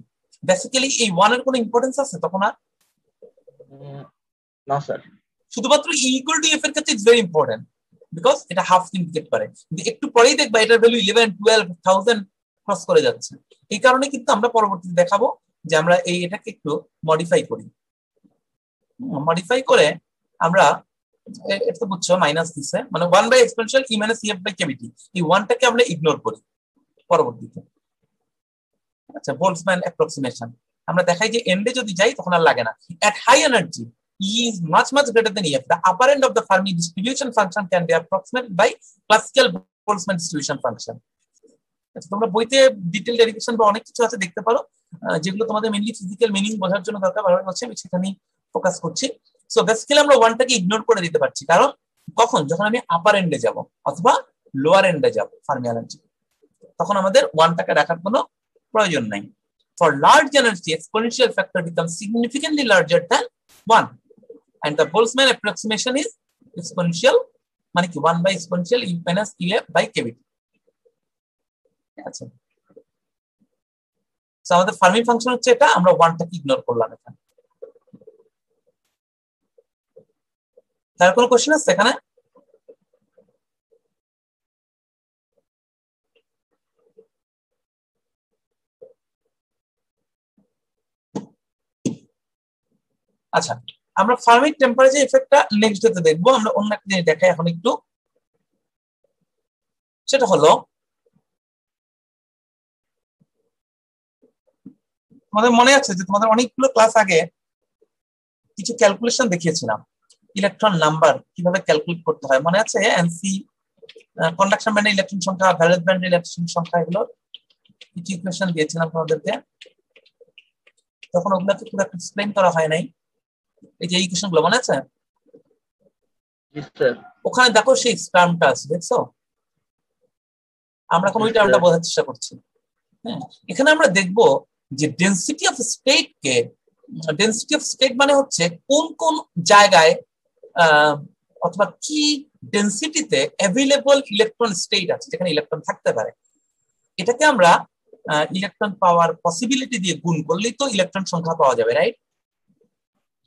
বেসিক্যালি এই 1 এর কোনো ইম্পর্টেন্স আছে তখন আর? না স্যার, শুধুমাত্র ই ইকুয়াল টু এফ এর ক্ষেত্রে ইটস ভেরি ইম্পর্টেন্ট, বিকজ এটা হাফ ইন্ডিকেট করে, কিন্তু একটু পরেই দেখবা এটার ভ্যালু 11-12,000 ক্রস করে যাচ্ছে। এই কারণে কিন্তু আমরা পরবর্তীতে দেখাবো যে আমরা এটাকে একটু মডিফাই করি, মডিফাই করে আমরা এটা তো বুঝছো মাইনাস দিছে, মানে 1 by exponential E minus EF by KVT, এই 1টাকে আমরা ইগনোর করি পরবর্তীতে। আচ্ছা, বোল্টজম্যান অ্যাপ্রক্সিমেশন আমরা দেখাই যে এন্ডে যদি যাই তখন আর লাগে না। At high energy E is much greater than EF. The upper end of the Fermi distribution function can be approximated by classical Boltzmann distribution function. তোমরা বইতে ডিটেইল ডেরিভেশন বা অনেক কিছু আছে দেখতে পারো, যেগুলো তোমাদের মেইনলি ফিজিক্যাল মিনিং বোঝার জন্য দরকার, ভালোভাবে হচ্ছে আমি সেখানে ফোকাস করছি। সো বেসিক্যালি আমরা 1টাকে ইগনোর করে দিতে পারছি, কারণ কখন, যখন আমি আপার এন্ডে যাব অথবা লোয়ার এন্ডে যাব ফার্মি এনার্জি, তখন আমাদের 1টাকে রাখার কোনো প্রয়োজন নাই। For large energy, exponential factor becomes significantly larger than 1. And the Boltzmann approximation is exponential, মানে কি 1 by exponential e minus EF by kVt। আচ্ছা, সো আমাদের ফার্মি ফাংশন হচ্ছে এটা, আমরা 1টাকে ইগনোর করলাম এখানে। তার কোনো কোশ্চেন আছে এখানে? আচ্ছা, আমরা ফার্মি টেম্পারেচার ইফেক্টটা নেক্সট ডেতে দেখবো। আমরা অন্য একটা জিনিস দেখাই এখন একটু, সেটা হলো তোমাদের মনে আছে যে তোমাদের অনেকগুলো ক্লাস আগে কিছু ক্যালকুলেশন দেখিয়েছিলাম, ইলেকট্রন নাম্বার কিভাবে ক্যালকুলেট করতে হয়, মনে আছে? এনসি, কন্ডাকশন ব্যান্ডের ইলেকট্রন সংখ্যা, ভ্যালেন্স ব্যান্ডের ইলেকট্রন সংখ্যা, এগুলো কিছু ইকুয়েশন দিয়েছিলাম তোমাদেরকে, তখন ওগুলোকে পুরো এক্সপ্লেইন করা হয় নাই। এই যে ইকুয়েশন গুলো মনে আছে? ওখানে দেখো সেই টার্মটা আছে, দেখছো? আমরা এখন ওই টার্মটা বোঝার চেষ্টা করছি। হ্যাঁ, এখানে আমরা দেখবো যে density of state K, density of state মানে হচ্ছে কোন কোন জায়গায় অথবা কি ডেনসিটিতে অ্যাভেলেবল ইলেকট্রন স্টেট আছে যেখানে ইলেকট্রন থাকতে পারে। এটাকে আমরা ইলেকট্রন পাওয়ার পসিবিলিটি দিয়ে গুণ করলেই তো ইলেকট্রন সংখ্যা পাওয়া যাবে, রাইট?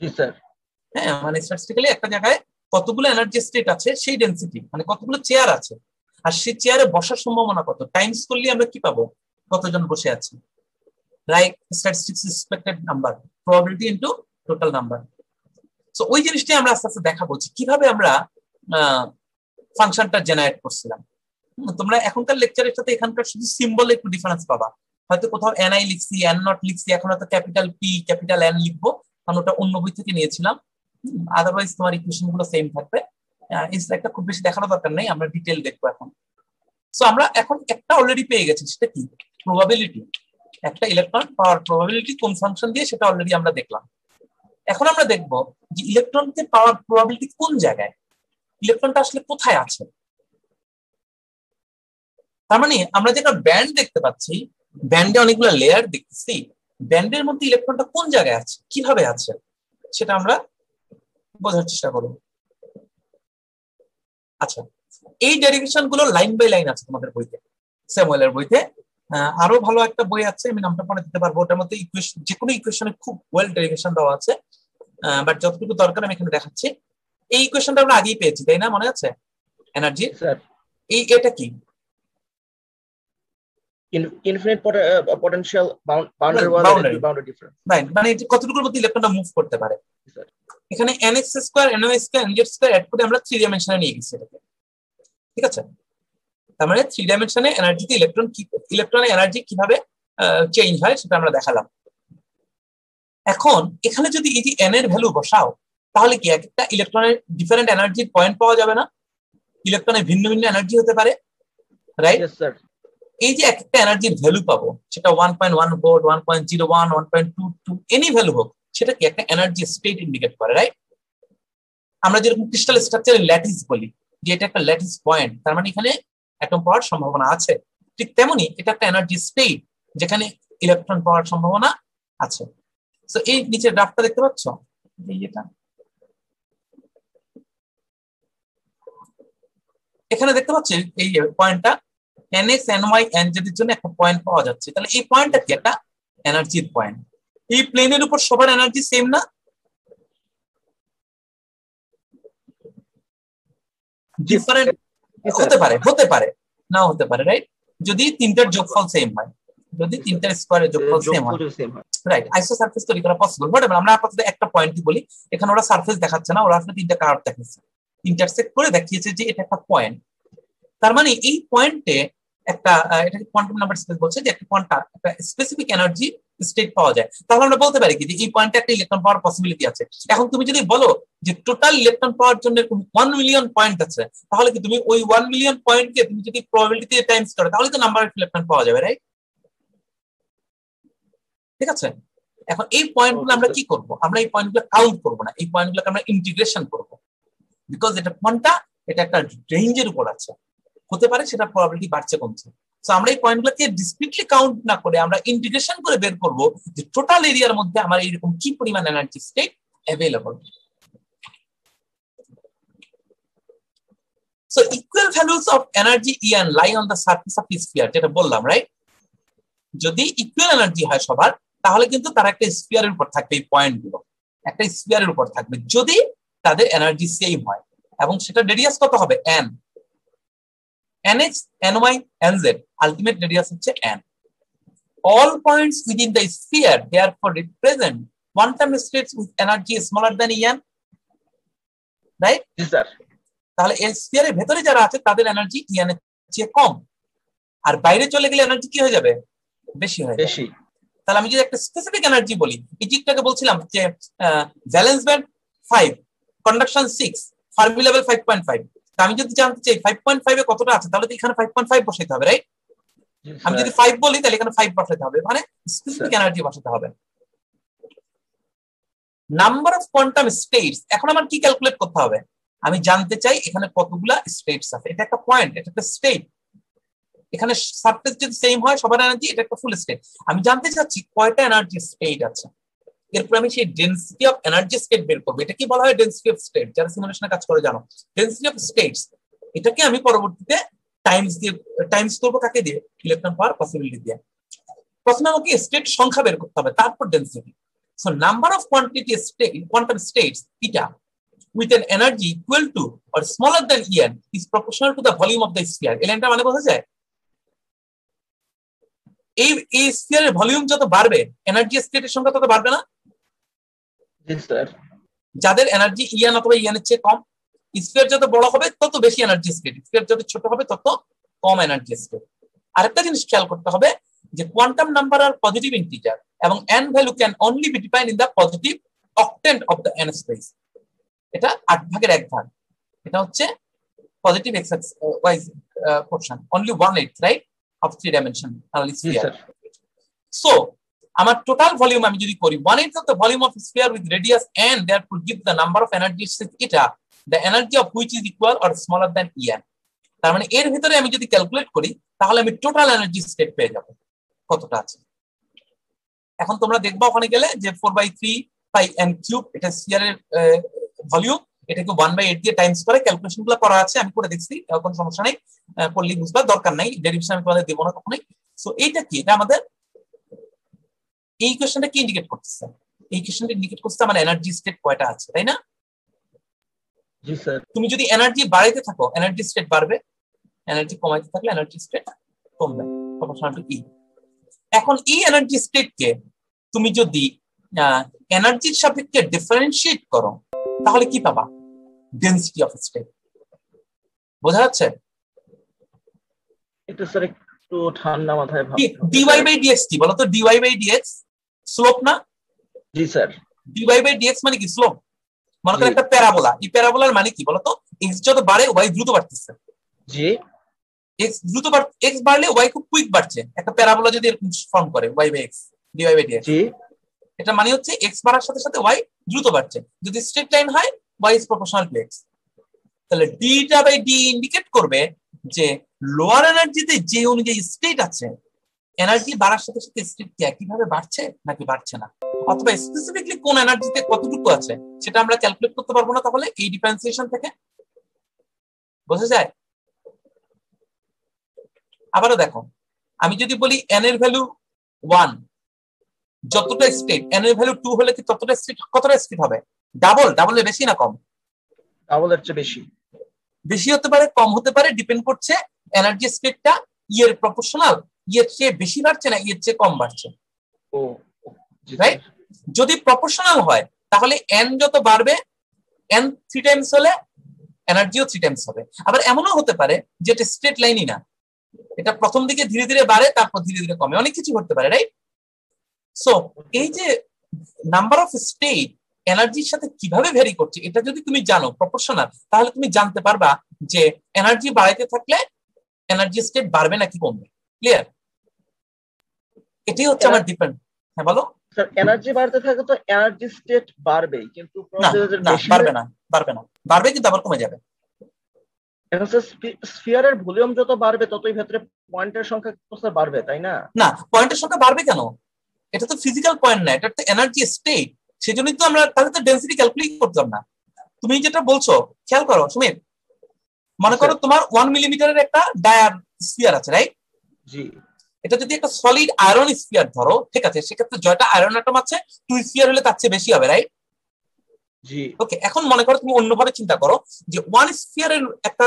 জি স্যার। হ্যাঁ, মানে স্ট্যাটিস্টিক্যালি একটা জায়গায় কতগুলো এনার্জি স্টেট আছে সেই ডেনসিটি, মানে কতগুলো চেয়ার আছে, আর সেই চেয়ারে বসার সম্ভাবনা কত, টাইমস করলে আমরা কি পাবো, কতজন বসে আছে, like statistics expected number, probability into total number. So ওই জিনিসটি আমরা আস্তে আস্তে দেখাবো যে কিভাবে আমরা ফাংশনটা জেনারেট করছিলাম। তোমরা এখনকার লেকচারের সাথে এখানকার শুধু সিম্বল একটু ডিফারেন্স পাবা, হয়তো কোথাও এনআই লিখছি, এন নট লিখছি, এখন হয়তো ক্যাপিটাল পি ক্যাপিটাল এন লিখবো, কারণ ওটা অন্য বই থেকে নিয়েছিলাম। আদারওয়াইজ তোমার ইকুয়েশন গুলো সেম থাকবে। এই স্লাইডটা খুব বেশি দেখানোর দরকার নেই, আমরা ডিটেইল দেখবো এখন। সো আমরা এখন একটা অলরেডি পেয়ে গেছি, সেটা কি? প্রবাবিলিটি। একটা ইলেকট্রন পাওয়ার প্রবাবিলিটি কোন ফাংশন দিয়ে, সেটা অলরেডি আমরা দেখলাম। এখন আমরা দেখবো যে ইলেকট্রনকে পাওয়ার প্রবাবিলিটি কোন জায়গায়, ইলেকট্রনটা আসলে কোথায় আছে। তার মানে আমরা যেটা ব্যান্ড দেখতে পাচ্ছি, ব্যান্ডে অনেকগুলো লেয়ার দেখতেছি, ব্যান্ডের মধ্যে ইলেকট্রনটা কোন জায়গায় আছে, কিভাবে আছে, সেটা আমরা বোঝার চেষ্টা করব। আচ্ছা, এই ডেরিভেশন গুলো লাইন বাই লাইন আছে তোমাদের বইতে, স্যামুয়েলের বইতে। আরো ভালো একটা বই আছে, আমি নামটা পরে দিতে পারবো, ওটার মধ্যে ইকুয়েশন, যে কোনো ইকুয়েশনে খুব ওয়েল ডেরিভেশন দেওয়া আছে, বাট যতটুকু দরকার আমি এখানে দেখাচ্ছি। এই ইকুয়েশনটা আমরা আগেই পেয়েছি, তাই না? মনে আছে? এনার্জি স্যার এটা কি infinite potential boundary wall Boundary. Boundary difference right মানে এটা কতটুকুর মধ্যে ইলেকট্রনটা মুভ করতে পারে স্যার এখানে nx square ny square nz square add করে আমরা 3 ডাইমেনশনে নিয়ে গেছি এটাকে ঠিক আছে তার মানে 3 ডাইমেনশনে এনার্জিতে ইলেকট্রনের এনার্জি কিভাবে চেঞ্জ হয় সেটা আমরা দেখালাম এখন এখানে যদি এই যে n এর ভ্যালু বসাও তাহলে কি একটা ইলেকট্রনের ডিফারেন্ট এনার্জির পয়েন্ট পাওয়া যাবে না ইলেকট্রনের ভিন্ন ভিন্ন এনার্জি হতে পারে রাইট ইয়েস স্যার এই যে একটা এনার্জির ভ্যালু পাবো সেটা 1.1 ভোল্ট 1.01 1.22 এনি ভ্যালু হোক সেটা কি একটা এনার্জি স্টেট ইন্ডিকেট করে রাইট আমরা যেরকম ক্রিস্টাল স্ট্রাকচারে ল্যাটিস বলি যে এটা একটা ল্যাটিস পয়েন্ট তার মানে এখানে অ্যাটম পাওয়ার সম্ভাবনা আছে ঠিক তেমনি এটা একটা এনার্জি স্টেট যেখানে ইলেকট্রন পাওয়ার সম্ভাবনা আছে সো এই নিচের গ্রাফটা দেখতে পাচ্ছ এটা এখানে দেখতে পাচ্ছ এই পয়েন্টটা nx ny nz এর জন্য একটা পয়েন্ট পাওয়া যাচ্ছে তাহলে এই পয়েন্টটা কি একটা এনার্জির পয়েন্ট এই প্লেনের উপর সবার এনার্জি সেম না ডিফারেন্ট হতে পারে নাও হতে পারে রাইট যদি তিনটার যোগফল সেম হয় যদি তিনটার স্কয়ারের যোগফল সেম হয় রাইট আইসো সারফেস তৈরি করা পসিবল বাট আমরা আপাতত একটা পয়েন্টই বলি এখানে ওরা সারফেস দেখাচ্ছে না ওরা আসলে তিনটা কার্ভ দেখাচ্ছে ইন্টারসেক্ট করে দেখিয়েছে যে এটা একটা পয়েন্ট তার মানে এই পয়েন্টে একটা এটাকে কোয়ান্টাম নাম্বার স্পেস বলছে যে একটা স্পেসিফিক এনার্জি স্টেট পাওয়া যায় তাহলে আমরা বলতে পারি কি যে এই পয়েন্টে একটা ইলেকট্রন পাওয়ার পসিবিলিটি আছে এখন তুমি যদি বলো যে টোটাল ইলেকট্রন পাওয়ার জন্য 1 মিলিয়ন পয়েন্ট আছে তাহলে কি তুমি ওই 1 মিলিয়ন পয়েন্টকে তুমি যদি প্রবাবিলিটি দিয়ে টাইমস করো তাহলে তো নাম্বার অফ ইলেকট্রন পাওয়া যাবে রাইট ঠিক আছে এখন এই পয়েন্টগুলো আমরা কি করব আমরা এই পয়েন্টগুলো কাউন্ট করব না এই পয়েন্টগুলোকে আমরা ইন্টিগ্রেশন করব বিকজ এটা কোনটা এটা একটা রেঞ্জের উপর আছে হতে পারে সেটা প্রবাবিলিটি বাড়ছে কমছে সো আমরা এই পয়েন্টগুলোকে ডিসক্রিটলি কাউন্ট না করে আমরা ইন্টিগ্রেশন করে বের করব যে টোটাল এরিয়ার মধ্যে আমার এইরকম কি পরিমাণ energy state available so equal values of energy En lie on the surface of the sphere যেটা বললাম রাইট যদি ইকুয়াল এনার্জি হয় সবার তাহলে কিন্তু তারা একটা স্ফিয়ারের উপর থাকবে এই পয়েন্টগুলো একটা স্ফিয়ারের উপর থাকবে যদি তাদের এনার্জি সেম হয় এবং সেটা রেডিয়াস কত হবে n nx ny nz ultimate radius হচ্ছে n all points within the sphere therefore represent quantum states with energy smaller than En right sir তাহলে এই স্ফিয়ারের ভেতরে যারা আছে তাদের এনার্জি En এর চেয়ে কম আর বাইরে চলে গেলে এনার্জি কি হয়ে যাবে বেশি হয়ে যাবে বেশি তাহলে আমি যদি একটা স্পেসিফিক এনার্জি বলি এই জিটাকে বলছিলাম যে valence band 5 conduction 6 Fermi level 5.5 আমি যদি জানতে চাই 5.5 এ কতটা আছে তাহলে তো এখানে 5.5 বসাইতে হবে রাইট আমি যদি 5 বলি তাহলে এখানে 5 বসাইতে হবে মানে স্পেসিফিক এনার্জি বসাতে হবে নাম্বার অফ কোয়ান্টাম স্টেটস এখন আমার কি ক্যালকুলেট করতে হবে আমি জানতে চাই এখানে কতগুলা স্টেটস আছে এটা একটা পয়েন্ট এটা একটা স্টেট এখানে সারফেস যদি সেম হয় সবার এনার্জি এটা একটা ফুল স্টেট আমি জানতে চাচ্ছি কয়টা এনার্জি স্টেট আছে এরপর আমি সেই ডেনসিটি অফ এনার্জি স্টেট বের করব এটা কি বলা হয় ডেনসিটি অফ স্টেট যারা সিমুলেশনে কাজ করে জানো ডেনসিটি অফ স্টেটস এটাকে আমি পরবর্তীতে টাইমস করব কাকে দিয়ে ইলেকট্রন পাওয়ার পসিবিলিটি দিয়ে প্রথমে আমাকে স্টেট সংখ্যা বের করতে হবে তারপর density so number of quantum states theta with an energy equal to or smaller than En is proportional to the volume of the sphere এলাইনটা মানে বোঝা যায় এই স্ফিয়ারের ভলিউম যত বাড়বে এনার্জি স্টেটের সংখ্যা তত বাড়বে না জি স্যার যাদের এনার্জি En অথবা En এর চেয়ে কম স্ফিয়ার যত বড় হবে তত বেশি এনার্জি স্টেট স্ফিয়ার যত ছোট হবে তত কম এনার্জি স্টেট আরেকটা জিনিস খেয়াল করতে হবে যে quantum number are positive integer এবং n value can only be defined in the positive octant of the n space এটা 8 ভাগের 1 ভাগ এটা হচ্ছে positive x y portion only 1/8 right of 3 dimensional sphere so আমার টোটাল ভলিউম আমি যদি করি 1/8 of the volume of sphere with radius n therefore give the number of energies eta the energy of which is equal or smaller than En তার মানে এর ভিতরে আমি যদি ক্যালকুলেট করি তাহলে আমি টোটাল এনার্জি স্টেট পেয়ে যাব কতটা আছে এখন তোমরা দেখবা ওখানে গেলে যে 4/3 pi n কিউব এটা স্ফিয়ারের ভলিউম এটাকে 1/8 দিয়ে টাইমস করে ক্যালকুলেশনগুলো করা আছে আমি করে দেখছি কোনো সমস্যা নেই পড়লে বুঝবা দরকার নাই ডেরিভেশন আমি তোমাদের দেব না কখনোই সো এইটা কি এটা আমাদের এই ইকুয়েশনটা কি ইন্ডিকেট করতেছে এই ইকুয়েশনটা ইন্ডিকেট করতেছে আমার এনার্জি স্টেট কয়টা আছে তাই না জি স্যার। তুমি যদি এনার্জি বাড়াইতে থাকো এনার্জি স্টেট বাড়বে, এনার্জি কমাইতে থাকলে এনার্জি স্টেট কমবে, প্রপোর্শনাল টু ই। এখন এই এনার্জি স্টেটকে তুমি যদি এনার্জির সাপেক্ষে ডিফারেন্সিয়েট করো তাহলে কি পাবা? Density of state. বোঝা যাচ্ছে? একটু স্যার একটু ঠান্ডা মাথায় ডিওয়াই বাই ডিএক্স কি বলতো? ডিওয়াই বাই ডিএক্স স্লোপ না? জি স্যার। ডিওয়াই বাই ডিএক্স মানে কি? স্লোপ। মনে করো একটা প্যারাবোলা, এই প্যারাবোলার মানে কি বলতো? এক্স যত বাড়ে ওয়াই দ্রুত বাড়তেছে। জি। এক্স দ্রুত এক্স বাড়লে ওয়াই খুব কুইক বাড়ছে। একটা প্যারাবোলা যদি এরকম ফর্ম করে y by x dy by dx, জি, এটা মানে হচ্ছে এক্স বাড়ার সাথে সাথে ওয়াই দ্রুত বাড়ছে। যদি স্ট্রেট লাইন হয় Y is proportional to X. তাহলে ডিটা বাই ডি ইন্ডিকেট করবে যে লোয়ার এনার্জিতে যে অনুযায়ী স্টেট আছে, এনার্জি বাড়ার সাথে সাথে স্টেট কি একইভাবে বাড়ছে নাকি বাড়ছে না, অথবা স্পেসিফিকলি কোন এনার্জিতে কতটুকু আছে সেটা আমরা ক্যালকুলেট করতে পারবো না তাহলে এই ডিফারেন্সিয়েশন থেকে? বোঝা যায়? আবারও দেখো, আমি যদি বলি এন এর ভ্যালু 1, যতটা স্টেট, এন এর ভ্যালু 2 হলে কি ততটা স্টেট, কতটা স্টেট হবে? ডাবল? ডাবলে বেশি না কম? ডাবলের চেয়ে বেশি। বেশি হতে পারে, কম হতে পারে, ডিপেন্ড করছে এনার্জি স্টেটটা ইয়ের প্রপোর্শনাল, ইয়ের চেয়ে বেশি বাড়ছে না ইয়ের চেয়ে কম বাড়ছে। ও রাইট? যদি প্রপোর্শনাল হয় তাহলে এন যত বাড়বে, এন 3 টাইমস হলে এনার্জিও 3 টাইমস হবে। আবার এমনও হতে পারে যে এটা স্ট্রেট লাইনই না, এটা প্রথম দিকে ধীরে ধীরে বাড়ে তারপর ধীরে ধীরে কমে, অনেক কিছু করতে পারে। রাইট? সো এই যে নাম্বার অফ স্টেট এনার্জির সাথে কিভাবে ভ্যারি করছে এটা যদি তুমি জানো প্রপোর্শনাল, তাহলে তুমি জানতে পারবা যে এনার্জি বাড়াইতে থাকলে এনার্জি স্টেট বাড়বে নাকি কমবে। ক্লিয়ার? এটাই হচ্ছে আমার ডিপেন্ড। হ্যাঁ বলো। স্যার এনার্জি বাড়তে থাকে তো এনার্জি স্টেট বাড়বেই, কিন্তু না বাড়বে না, বাড়বে না, বাড়বে কিন্তু আবার কমে যাবে। এখন স্যার স্ফিয়ারের ভলিউম যত বাড়বে ততই ভেতরে পয়েন্টের সংখ্যা স্যার বাড়বে, তাই না? না, পয়েন্টের সংখ্যা বাড়বে কেন? এটা তো ফিজিক্যাল পয়েন্ট না, এটা তো এনার্জি স্টেট। সেজন্যই তো আমরা তাহলে তো ডেনসিটি ক্যালকুলেট করতাম না। তুমি যেটা বলছো খেয়াল করো সুমিত, মনে করো তোমার 1 মিলিমিটারের একটা ডায়ার স্ফিয়ার আছে, রাইট? জি। এটা যদি একটা সলিড আয়রন স্ফিয়ার ধরো, ঠিক আছে, সেক্ষেত্রে জয়টা আয়রন অ্যাটম আছে 2 স্ফিয়ার হলে তার চেয়ে বেশি হবে, রাইট? জি। ওকে, এখন মনে করো তুমি অন্যভাবে চিন্তা করো যে 1 স্ফিয়ারের একটা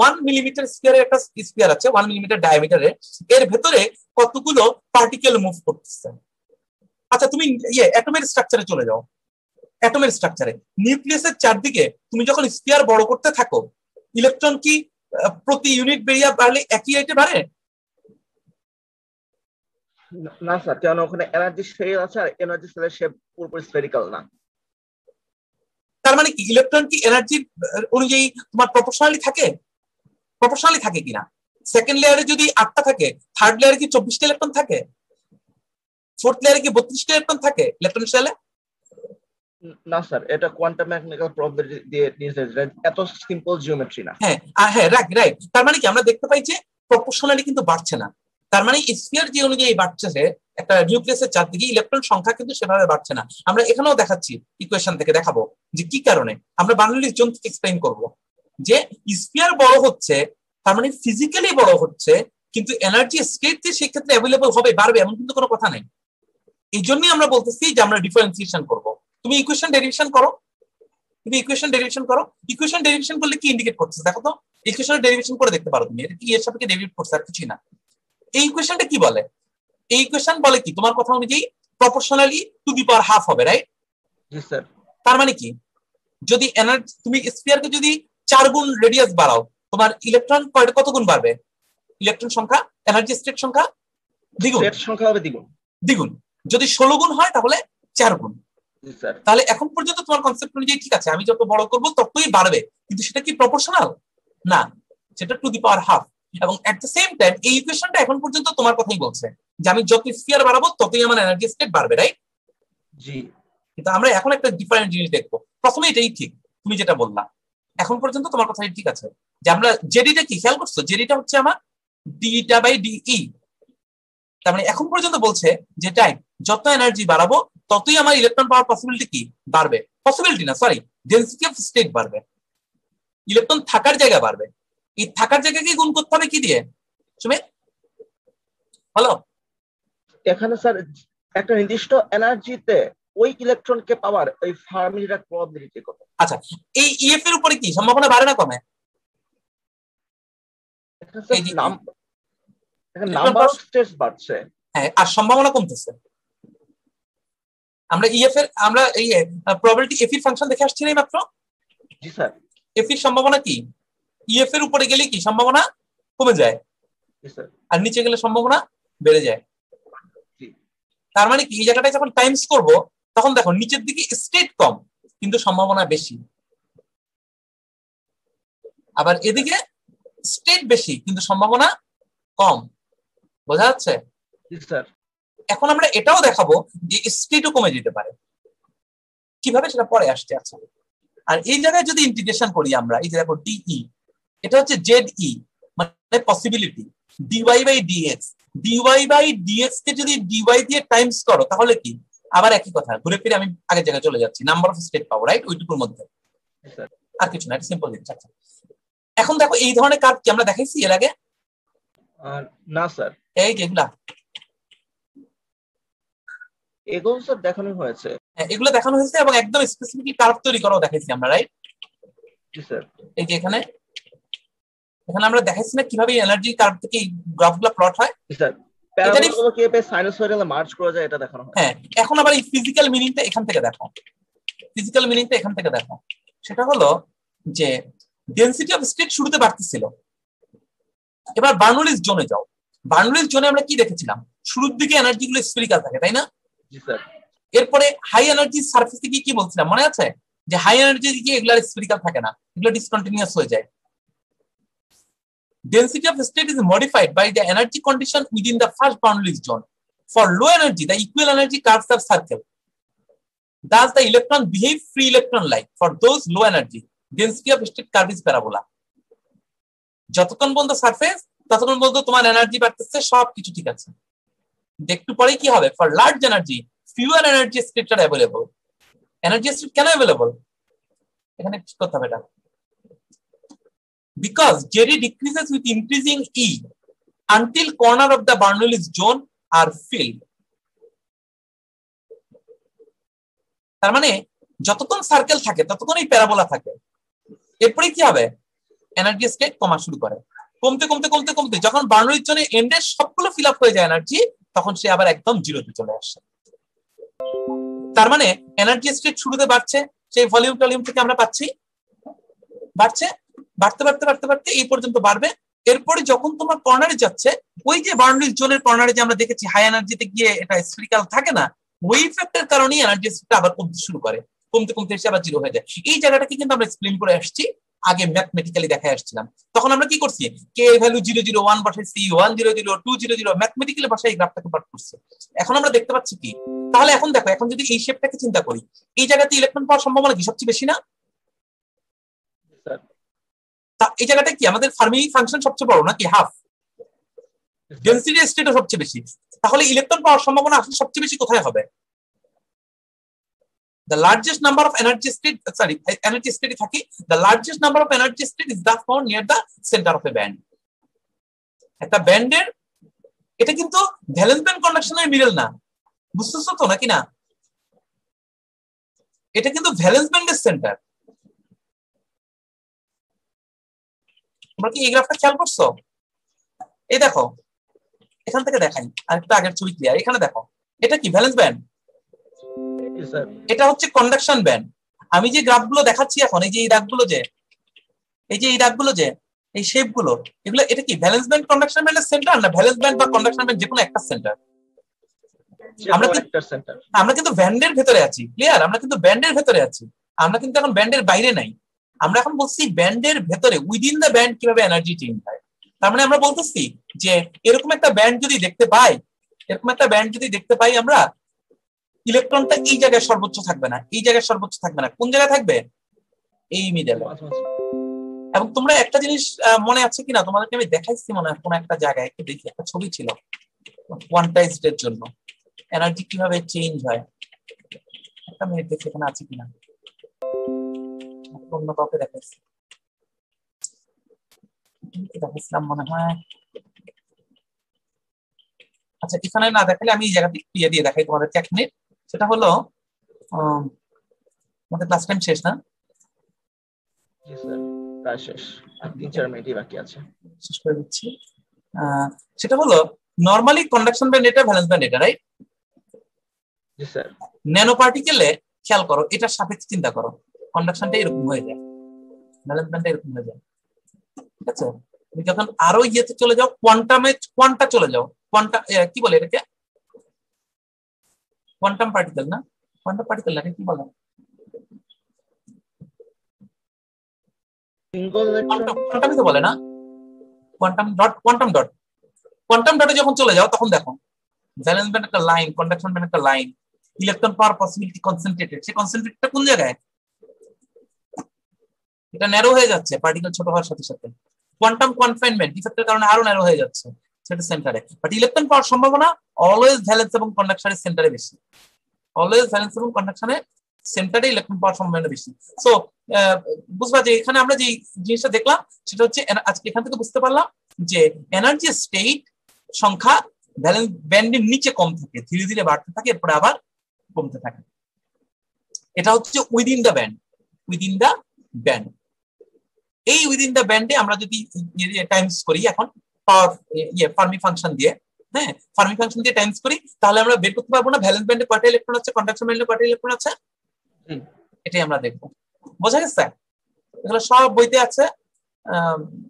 1 মিলিমিটার স্ফিয়ারের একটা স্ফিয়ার আছে 1 মিলিমিটার ডায়ামিটারে, এর ভেতরে কতগুলো পার্টিকেল মুভ করতেছে। আচ্ছা তুমি অ্যাটমের স্ট্রাকচারে চলে যাও। অ্যাটমের স্ট্রাকচারে নিউক্লিয়াসের চারদিকে তুমি যখন স্ফিয়ার বড় করতে থাকো, ইলেকট্রন কি প্রতি ইউনিট বেরিয়া বাড়লে একই রেটে বাড়ে? না স্যার, কারণ ওখানে এনার্জি সেল আছে আর এনার্জি সেলের শেপ পুরোপুরি স্ফেরিক্যাল না। তার মানে কি ইলেকট্রন কি এনার্জি অনুযায়ী তোমার প্রপোর্শনালি থাকে? প্রপোর্শনালি থাকে কিনা? সেকেন্ড লেয়ারে যদি 8টা থাকে, থার্ড লেয়ারে কি 24টা ইলেকট্রন থাকে? ফোর্থ লেয়ারে কি 32টা ইলেকট্রন থাকে ইলেকট্রন শেলে? না স্যার, এটা কোয়ান্টাম মেকানিক্যাল প্রবাবিলিটি দিয়ে নির্ধারিত, এত সিম্পল জিওমেট্রি না। হ্যাঁ রাইট। তার মানে কি আমরা দেখতে পাই যে প্রপোর্শনালি কিন্তু বাড়ছে না। তার মানে স্ফিয়ার যে অনুযায়ী বাড়ছে, একটা নিউক্লিয়াসের চারদিকে ইলেকট্রন সংখ্যা কিন্তু সেভাবে বাড়ছে না। আমরা এখানেও দেখাচ্ছি, ইকুয়েশন থেকে দেখাবো যে কি কারণে। আমরা বার্নৌলির জোন থেকে এক্সপ্লেইন করব যে স্ফিয়ার বড় হচ্ছে তার মানে ফিজিক্যালি বড় হচ্ছে, কিন্তু এনার্জি স্টেট যে সেক্ষেত্রে অ্যাভেলেবল হবে, বাড়বে এমন কিন্তু কোনো কথা নেই। এই জন্যই আমরা বলতেছি যে আমরা ডিফারেন্সিয়েশন করব। তুমি ইকুয়েশন ডেরিভেশন করো, ইকুয়েশন ডেরিভেশন করলে কি ইন্ডিকেট করছে দেখো তো। ইকুয়েশনের ডেরিভেশন করে দেখতে পারো তুমি, এটা কি এর সাপেক্ষে ডেরিভেট করছে আর কিছুই না। এই ইকুয়েশনটা কি বলে? এই ইকুয়েশন বলে কি তোমার কথা অনুযায়ী proportionally two the power half হবে, রাইট? জি স্যার। তার মানে কি যদি এনার্জি তুমি স্ফিয়ারকে যদি 4 গুণ রেডিয়াস বাড়াও, তোমার ইলেকট্রন কত গুণ বাড়বে? ইলেকট্রন সংখ্যা, এনার্জি স্টেট সংখ্যা দ্বিগুণ। স্টেট সংখ্যা হবে দ্বিগুণ। যদি 16 গুণ হয় তাহলে 4 গুণ। জি স্যার। তাহলে এখন পর্যন্ত তোমার কনসেপ্ট অনুযায়ী ঠিক আছে, আমি যত বড় করব ততই বাড়বে, কিন্তু সেটা কি প্রপোর্শনাল না, সেটা টু দি পাওয়ার হাফ। এবং এট দ্য সেম টাইম এই ইকুয়েশনটা এখন পর্যন্ত তোমার কথাই বলছে যে আমি যত স্ফিয়ার বাড়াবো ততই আমার এনার্জি স্টেট বাড়বে, রাইট? জি। কিন্তু আমরা এখন একটা ডিফারেন্ট জিনিস দেখবো। প্রথমে এটাই ঠিক তুমি যেটা বললা, এখন পর্যন্ত তোমার কথাই ঠিক আছে যে আমরা জেডিটা কি খেয়াল করছো, জেডিটা হচ্ছে আমার ডিটা বাই ডিই। তার মানে এখন পর্যন্ত বলছে যে টাইম যত এনার্জি বাড়াবো ততই আমার ইলেকট্রন পাওয়ার পসিবিলিটি কি বাড়বে, পসিবিলিটি না সরি ডেনসিটি অফ স্টেট বাড়বে, ইলেকট্রন থাকার জায়গা বাড়বে। এই থাকার জায়গাকে গুণ করতে হবে কি দিয়ে সুমিত বলো? এখানে স্যার একটা নির্দিষ্ট এনার্জিতে ওই ইলেকট্রনকে পাওয়ার ওই ফার্মিটার প্রবাবিলিটি কত? আচ্ছা, এই ইএফ এর উপরে কি সম্ভাবনা বাড়ে না কমে? নাম্বার অফ স্টেটস বাড়ছে, হ্যাঁ, আর সম্ভাবনা কমতেছে। আমরা ইএফ এর আমরা এই প্রবাবিলিটি এফ এর ফাংশন দেখে আসছি না মাত্র। জি স্যার। এফ এর সম্ভাবনা কি? ইএফ এর উপরে গেলে কি সম্ভাবনা কমে যায়, জি স্যার, আর নিচে গেলে সম্ভাবনা বেড়ে যায়। তার মানে কি এই জায়গাটায় যখন টাইমস করব তখন দেখো নিচের দিকে স্টেট কম কিন্তু সম্ভাবনা বেশি, আবার এদিকে স্টেট বেশি কিন্তু সম্ভাবনা কম। বোঝা যাচ্ছে? জি স্যার। এখন আমরা এটাও দেখাবো যে স্টেটও কমে যেতে পারে, কিভাবে সেটা পরে আসছে। আচ্ছা, আর এই জায়গায় যদি ইন্টিগ্রেশন করি আমরা, এই যে দেখো ডিই, এটা হচ্ছে জেড ই মানে possibility, dy by dx, dy by dx কে যদি ডিওয়াই দিয়ে টাইমস করো তাহলে কি আবার একই কথা, ঘুরে ফিরে আমি আগের জায়গায় চলে যাচ্ছি, নাম্বার অফ স্টেট পাবো, রাইট? ওইটুকুর মধ্যে আর কিছু না, এটা সিম্পল জিনিস। আচ্ছা, এখন দেখো এই ধরনের কার্ভ কি আমরা দেখাইছি এর আগে? না স্যার। এই যেগুলা এগুলো স্যার দেখানো হয়েছে, এগুলো দেখানো হয়েছে এবং একদম স্পেসিফিকলি কার্ভ তৈরি করাও দেখাইছি আমরা, রাইট? জি স্যার। এই যে এখানে আমরা দেখাইছি না কিভাবে এনার্জি কার্ভ থেকে এই গ্রাফগুলো প্লট হয়? জি স্যার। প্যারাবোলাগুলো কিভাবে সাইনোসয়েডালে মার্জ করা যায় এটা দেখানো হয়। হ্যাঁ, এখন আবার এই ফিজিক্যাল মিনিংটা এখান থেকে দেখো, ফিজিক্যাল মিনিংটা এখান থেকে দেখো। সেটা হলো যে ডেনসিটি অফ স্টেট শুরুতে বাড়তেছিল, এবার বার্নৌলিস জোনে যাও। বার্নৌলিস জোনে আমরা কি দেখেছিলাম? শুরুর দিকে এনার্জি গুলো স্ফেরিক্যাল থাকে, তাই না? জি স্যার। এরপরে হাই এনার্জি সারফেসে কি বলছিলাম মনে আছে? যে হাই এনার্জি দিকে এগুলো স্ফেরিক্যাল থাকে না, এগুলো ডিসকন্টিনিউয়াস হয়ে যায়। Density of state is modified by the energy condition within the first Bernoulli zone. For low energy, the equal energy curves are circle. Thus, the electron behave free electron-like. For those low energy, density of state curve is parabola. যতক্ষণ পর্যন্ত surface ততক্ষণ পর্যন্ত তোমার energy বাড়তেছে, সব কিছু ঠিক আছে। একটু পরে কি হবে? For large energy, fewer energy states are available. Energy state কেন available? এখানে কি করতে হবে এটা? Because JD decreases with increasing E until corner of the Bernoulli zone are filled. তার মানে যতক্ষণ সার্কেল থাকে ততক্ষণ এই প্যারাবোলা থাকে। এরপরে কি হবে? এনার্জি স্টেট কমা শুরু করে, কমতে কমতে কমতে কমতে যখন বার্নৌলি জোনে এন্ডে সবগুলো ফিল আপ হয়ে যায় এনার্জি, তখন সে আবার একদম জিরোতে চলে আসে। তার মানে এনার্জি স্টেট শুরুতে বাড়ছে, সেই ভলিউম থেকে আমরা পাচ্ছি বাড়ছে, বাড়তে বাড়তে বাড়তে বাড়তে এই পর্যন্ত বাড়বে। এরপরে যখন তোমার কর্নারে যাচ্ছে, ওই যে বাউন্ডারি জোনের কর্নারে যে আমরা দেখেছি হাই এনার্জিতে গিয়ে এটা স্ফেরিক্যাল থাকে না, ওই ইফেক্টের কারণেই এনার্জি আবার কমতে শুরু করে, কমতে কমতে এসে আবার জিরো হয়ে যায়। এই জায়গাটাকে কিন্তু আমরা এক্সপ্লেইন করে আসছি, আগে ম্যাথমেটিক্যালি দেখায় আসছিলাম। তখন আমরা কি করছি? কে ভ্যালু 001 বসাইছি, 100 200 ম্যাথমেটিক্যালি বসাই এই গ্রাফটাকে প্লট করছি। এখন আমরা দেখতে পাচ্ছি কি? তাহলে এখন দেখো, এখন যদি এই শেপটাকে চিন্তা করি, এই জায়গাতে ইলেকট্রন পাওয়ার সম্ভাবনা কি সবচেয়ে বেশি না? এই জায়গাটা কি আমাদের ফার্মি ফাংশন সবচেয়ে বড় নাকি হাফ? ডেনসিটি স্টেটও সবচেয়ে বেশি, তাহলে ইলেকট্রন পাওয়ার সম্ভাবনা আসলে সবচেয়ে বেশি কোথায় হবে? The largest number of energy state থাকে, the largest number of energy state is that found near the center of a band. একটা ব্যান্ডের এটা কিন্তু ভ্যালেন্স ব্যান্ড কন্ডাকশনের মিডল না, বুঝতেছো তো নাকি না? এটা কিন্তু ভ্যালেন্স ব্যান্ডের সেন্টার। তোমরা কি এই গ্রাফটা খেয়াল করছো? এই দেখো, এখান থেকে দেখাই, আরেকটা আগের ছবি ক্লিয়ার। এখানে দেখো, এটা কি ভ্যালেন্স ব্যান্ড, এটা হচ্ছে কন্ডাকশন ব্যান্ড। আমি যে গ্রাফগুলো দেখাচ্ছি এখন, এই যে এই দাগগুলো যে এই শেপগুলো, এগুলো এটা কি ভ্যালেন্স ব্যান্ড কন্ডাকশন ব্যান্ডের সেন্টার না ভ্যালেন্স ব্যান্ড বা কন্ডাকশন ব্যান্ড যে কোনো একটা সেন্টার? আমরা কিন্তু ব্যান্ডের ভেতরে আছি, ক্লিয়ার? আমরা কিন্তু ব্যান্ডের ভেতরে আছি, আমরা কিন্তু এখন ব্যান্ডের বাইরে নাই। আমরা এখন বলছি ব্যান্ডের ভেতরে, উইদিন দ্য ব্যান্ড কিভাবে এনার্জি চেঞ্জ হয়। তার মানে আমরা বলতেছি যে এরকম একটা ব্যান্ড যদি দেখতে পাই, আমরা ইলেকট্রনটা এই জায়গায় সর্বোচ্চ থাকবে না, এই জায়গায় সর্বোচ্চ থাকবে না, কোন জায়গায় থাকবে? এই মিডলে। এবং তোমরা একটা জিনিস মনে আছে কিনা, তোমাদেরকে আমি দেখাইছি মনে হয় কোন একটা জায়গায়, একটু দেখি, একটা ছবি ছিল কোয়ান্টাইজড এর জন্য এনার্জি কিভাবে চেঞ্জ হয়। একটা মিনিট দেখি এখানে আছে কিনা, অন্য কাউকে দেখাইছিলাম মনে হয়। আচ্ছা, এখানে না দেখালে আমি এই জায়গাতে দিয়ে দেখাই তোমাদেরকে এক মিনিট। সেটা হলো আমাদের ক্লাস টাইম শেষ না? জি স্যার, প্রায় শেষ, আর 3-4 মিনিটই বাকি আছে। শেষ করে দিচ্ছি। সেটা হলো নরমালি কন্ডাকশন ব্যান্ড এটা, ভ্যালেন্স ব্যান্ড এটা, রাইট? জি স্যার। ন্যানো পার্টিকেলে খেয়াল করো, এটার সাপেক্ষে চিন্তা করো, কন্ডাকশনটা এরকম হয়ে যায়, ভ্যালেন্স ব্যান্ডটা এরকম হয়ে যায়। ঠিক আছে, তুমি যখন আরো ইয়েতে চলে যাও, কোয়ান্টা চলে যাও, কোয়ান্টা কি বলে এটাকে, কোয়ান্টাম পার্টিকেল না, কোয়ান্টাম পার্টিকেল না, কি বলে, কোয়ান্টামই তো বলে না, কোয়ান্টাম ডটে যখন চলে যাও তখন দেখো ভ্যালেন্স ব্যান্ড একটা লাইন, কন্ডাকশন ব্যান্ড একটা লাইন, ইলেকট্রন পাওয়ার পসিবিলিটি কনসেন্ট্রেটেড, সেই কনসেন্ট্রেটটা কোন জায়গায়, এটা ন্যারো হয়ে যাচ্ছে পার্টিকেল ছোট হওয়ার সাথে সাথে, কোয়ান্টাম কনফাইনমেন্ট ইফেক্টের কারণে আরো ন্যারো হয়ে যাচ্ছে, সেটা সেন্টারে। বাট ইলেকট্রন পাওয়ার সম্ভাবনা অলওয়েজ ভ্যালেন্স এবং কন্ডাকশনের সেন্টারে বেশি, অলওয়েজ ভ্যালেন্স এবং কন্ডাকশনের সেন্টারে ইলেকট্রন পাওয়ার সম্ভাবনা বেশি। সো বুঝবা যে এখানে আমরা যে জিনিসটা দেখলাম সেটা হচ্ছে, আজকে এখান থেকে বুঝতে পারলাম যে এনার্জি স্টেট সংখ্যা ভ্যালেন্স ব্যান্ডের নিচে কম থাকে, ধীরে ধীরে বাড়তে থাকে, এরপরে আবার কমতে থাকে। এটা হচ্ছে within the band, within the band. এই উইদিন দ্য ব্যান্ডে আমরা যদি টাইমস করি এখন পাওয়ার ফার্মি ফাংশন দিয়ে, হ্যাঁ ফার্মি ফাংশন দিয়ে টাইমস করি, তাহলে আমরা বের করতে পারবো না ভ্যালেন্স ব্যান্ডে কয়টা ইলেকট্রন আছে, কন্ডাকশন ব্যান্ডে কয়টা ইলেকট্রন আছে, এটাই আমরা দেখবো। বোঝা গেছে? এগুলো সব বইতে আছে।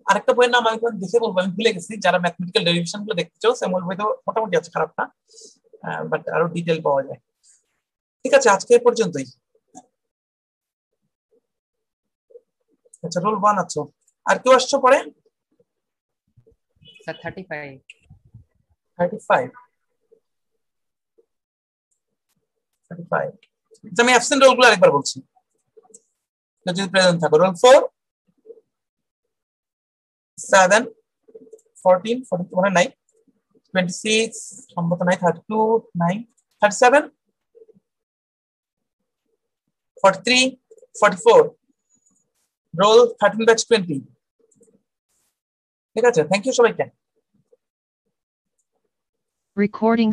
আরেকটা বইয়ের নাম আমি দেখে বলবো, আমি ভুলে গেছি, যারা ম্যাথমেটিক্যাল ডেরিভেশন গুলো দেখতে চাও সেমন বইতে মোটামুটি আছে, খারাপ না, বাট আরো ডিটেল পাওয়া যায়। ঠিক আছে, আজকে এই পর্যন্তই। আচ্ছা, রোল 1 আছো, আর কেউ আসছো পরে? স্যার 35 আমি অ্যাবসেন্ট রোলগুলো আরেকবার বলছি, যদি প্রেজেন্ট থাকো। রোল 4, 7, 14, 42 মানে নাই, 26 সম্ভবত নাই, 32 নাই, 37, 43, 44, রোল 13 ব্যাচ 20। ঠিক আছে, থ্যাংক ইউ সবাইকে। Recording